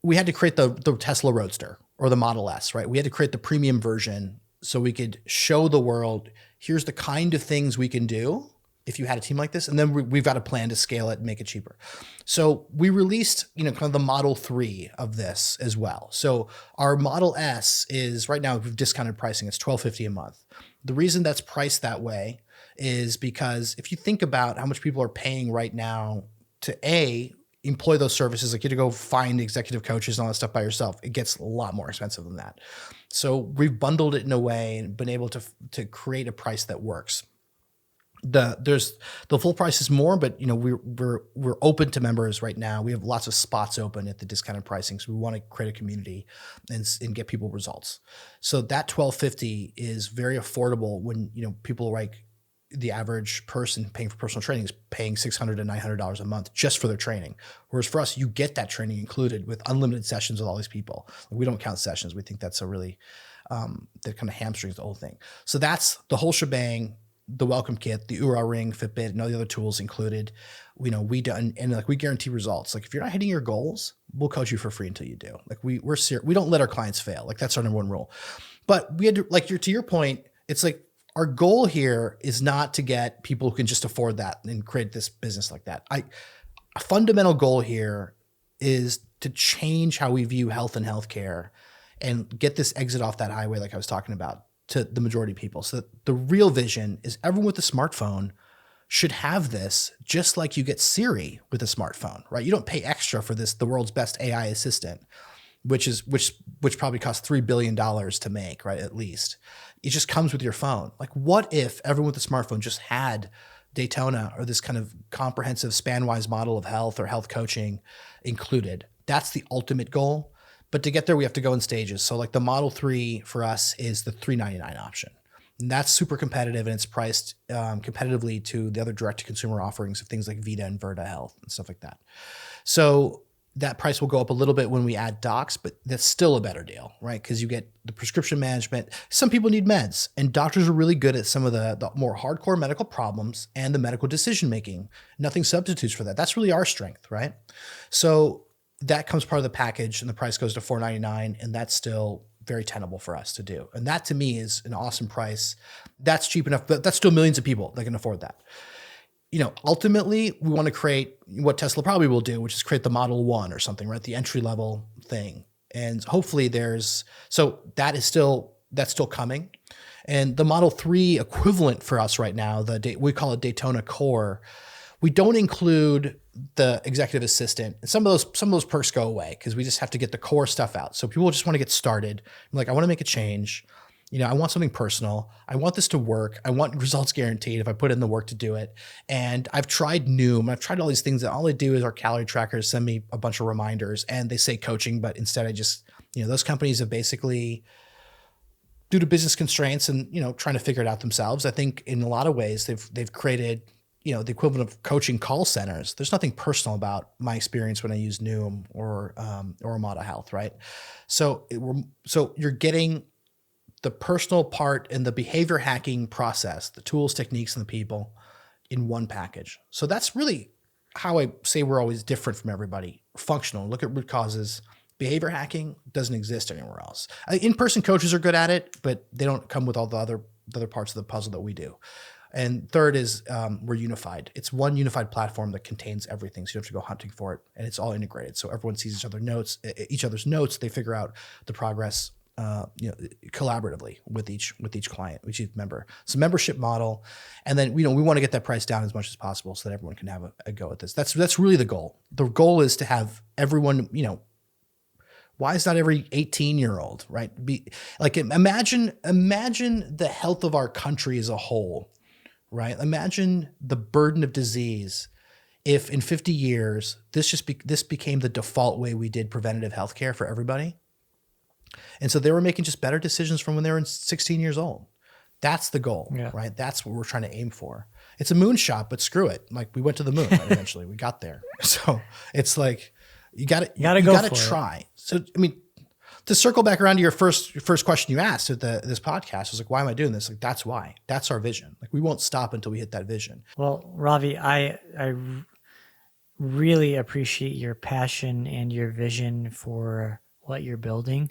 we had to create the Tesla Roadster or the Model S, right? We had to create the premium version so we could show the world, here's the kind of things we can do if you had a team like this. And then we've got a plan to scale it and make it cheaper. So we released, kind of the Model 3 of this as well. So our Model S is right now, we've discounted pricing. It's $1,250 a month. The reason that's priced that way is because if you think about how much people are paying right now to employ those services, like you had to go find executive coaches and all that stuff by yourself, it gets a lot more expensive than that. So we've bundled it in a way and been able to create a price that works. The full price is more, but we're open to members right now. We have lots of spots open at the discounted pricing, so we want to create a community and get people results. So that $1,250 is very affordable when people like the average person paying for personal training is paying $600 to $900 a month just for their training. Whereas for us, you get that training included with unlimited sessions with all these people. We don't count sessions. We think that's a really that kind of hamstrings the whole thing. So that's the whole shebang. The welcome kit, the Oura Ring, Fitbit, and all the other tools included. We guarantee results. Like if you're not hitting your goals, we'll coach you for free until you do. Like we're serious. We don't let our clients fail. Like that's our number one rule. But we had to, to your point, it's like our goal here is not to get people who can just afford that and create this business like that. A fundamental goal here is to change how we view health and healthcare and get this exit off that highway like I was talking about to the majority of people. So the real vision is everyone with a smartphone should have this, just like you get Siri with a smartphone, right? You don't pay extra for this, the world's best AI assistant, which probably costs $3 billion to make, right? At least. It just comes with your phone. Like what if everyone with a smartphone just had Daytona or this kind of comprehensive span-wise model of health or health coaching included? That's the ultimate goal. But to get there, we have to go in stages. So like the Model 3 for us is the $399 option. And that's super competitive and it's priced competitively to the other direct-to-consumer offerings of things like Vita and Virta Health and stuff like that. So that price will go up a little bit when we add docs, but that's still a better deal, right? Because you get the prescription management. Some people need meds, and doctors are really good at some of the more hardcore medical problems and the medical decision-making. Nothing substitutes for that. That's really our strength, right? So that comes part of the package and the price goes to $499, and that's still very tenable for us to do. And that to me is an awesome price. That's cheap enough, but that's still millions of people that can afford that. Ultimately we want to create what Tesla probably will do, which is create the Model 1 or something, right? The entry level thing. And hopefully that's still coming. And the Model 3 equivalent for us right now, we call it Daytona Core. We don't include the executive assistant. And some of those perks go away because we just have to get the core stuff out. So people just want to get started. Like, I want to make a change. I want something personal. I want this to work. I want results guaranteed if I put in the work to do it. And I've tried Noom. I've tried all these things that all they do is our calorie trackers send me a bunch of reminders and they say coaching, but instead I just, those companies have basically, due to business constraints and, trying to figure it out themselves, I think in a lot of ways they've created, the equivalent of coaching call centers. There's nothing personal about my experience when I use Noom or Komatireddy Health, right? So you're getting the personal part and the behavior hacking process, the tools, techniques, and the people in one package. So that's really how I say we're always different from everybody. Functional, look at root causes. Behavior hacking doesn't exist anywhere else. In-person coaches are good at it, but they don't come with all the other parts of the puzzle that we do. And third is we're unified. It's one unified platform that contains everything. So you don't have to go hunting for it, and it's all integrated. So everyone sees each other's notes. They figure out the progress, collaboratively with each client, with each member. It's a membership model, and then we want to get that price down as much as possible so that everyone can have a go at this. That's really the goal. The goal is to have everyone. Why is not every 18-year-old, right? Imagine the health of our country as a whole. Right? Imagine the burden of disease if in 50 years, this became the default way we did preventative healthcare for everybody. And so they were making just better decisions from when they were 16 years old. That's the goal, right? That's what we're trying to aim for. It's a moonshot, but screw it. Like we went to the moon right, eventually. We got there. So it's like, you got to try. So, to circle back around to your first question you asked at this podcast was like, why am I doing this? Like, that's why. That's our vision. Like, we won't stop until we hit that vision. Well, Ravi, I really appreciate your passion and your vision for what you're building.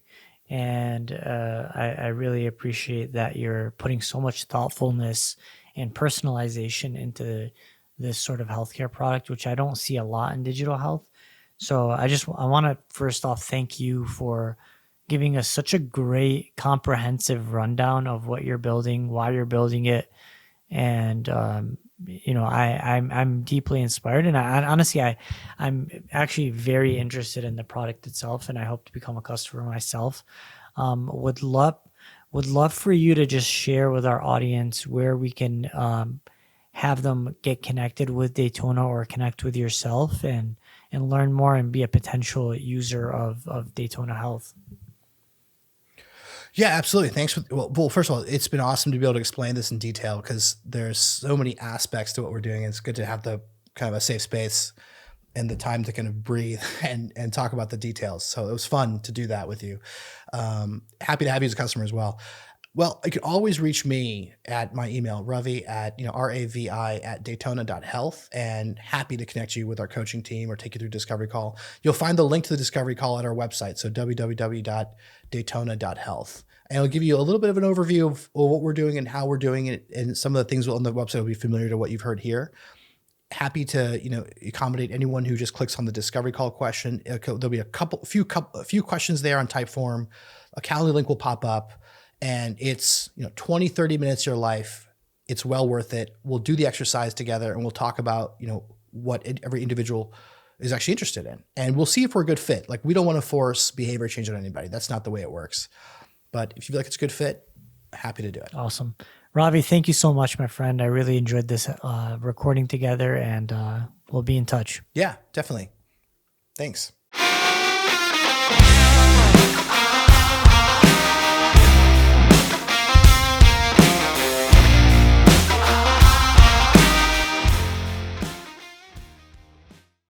And I really appreciate that you're putting so much thoughtfulness and personalization into this sort of healthcare product, which I don't see a lot in digital health. So I want to first off thank you for giving us such a great comprehensive rundown of what you're building, why you're building it. And, I'm deeply inspired, and I'm actually very interested in the product itself, and I hope to become a customer myself. Would love for you to just share with our audience where we can, have them get connected with Daytona or connect with yourself and learn more and be a potential user of Daytona Health. Yeah, absolutely. Thanks. Well, first of all, it's been awesome to be able to explain this in detail because there's so many aspects to what we're doing. It's good to have the kind of a safe space and the time to kind of breathe and talk about the details. So it was fun to do that with you. Happy to have you as a customer as well. Well, you can always reach me at my email, Ravi at, Ravi at daytona.health, and happy to connect you with our coaching team or take you through discovery call. You'll find the link to the discovery call at our website. So www.daytona.health. And it'll give you a little bit of an overview of what we're doing and how we're doing it. And some of the things on the website will be familiar to what you've heard here. Happy to, accommodate anyone who just clicks on the discovery call question. There'll be a few questions there on type form. A Calendly link will pop up. And it's 20, 30 minutes of your life. It's well worth it. We'll do the exercise together and we'll talk about what every individual is actually interested in. And we'll see if we're a good fit. Like, we don't want to force behavior change on anybody. That's not the way it works. But if you feel like it's a good fit, happy to do it. Awesome. Ravi, thank you so much, my friend. I really enjoyed this recording together, and we'll be in touch. Yeah, definitely. Thanks.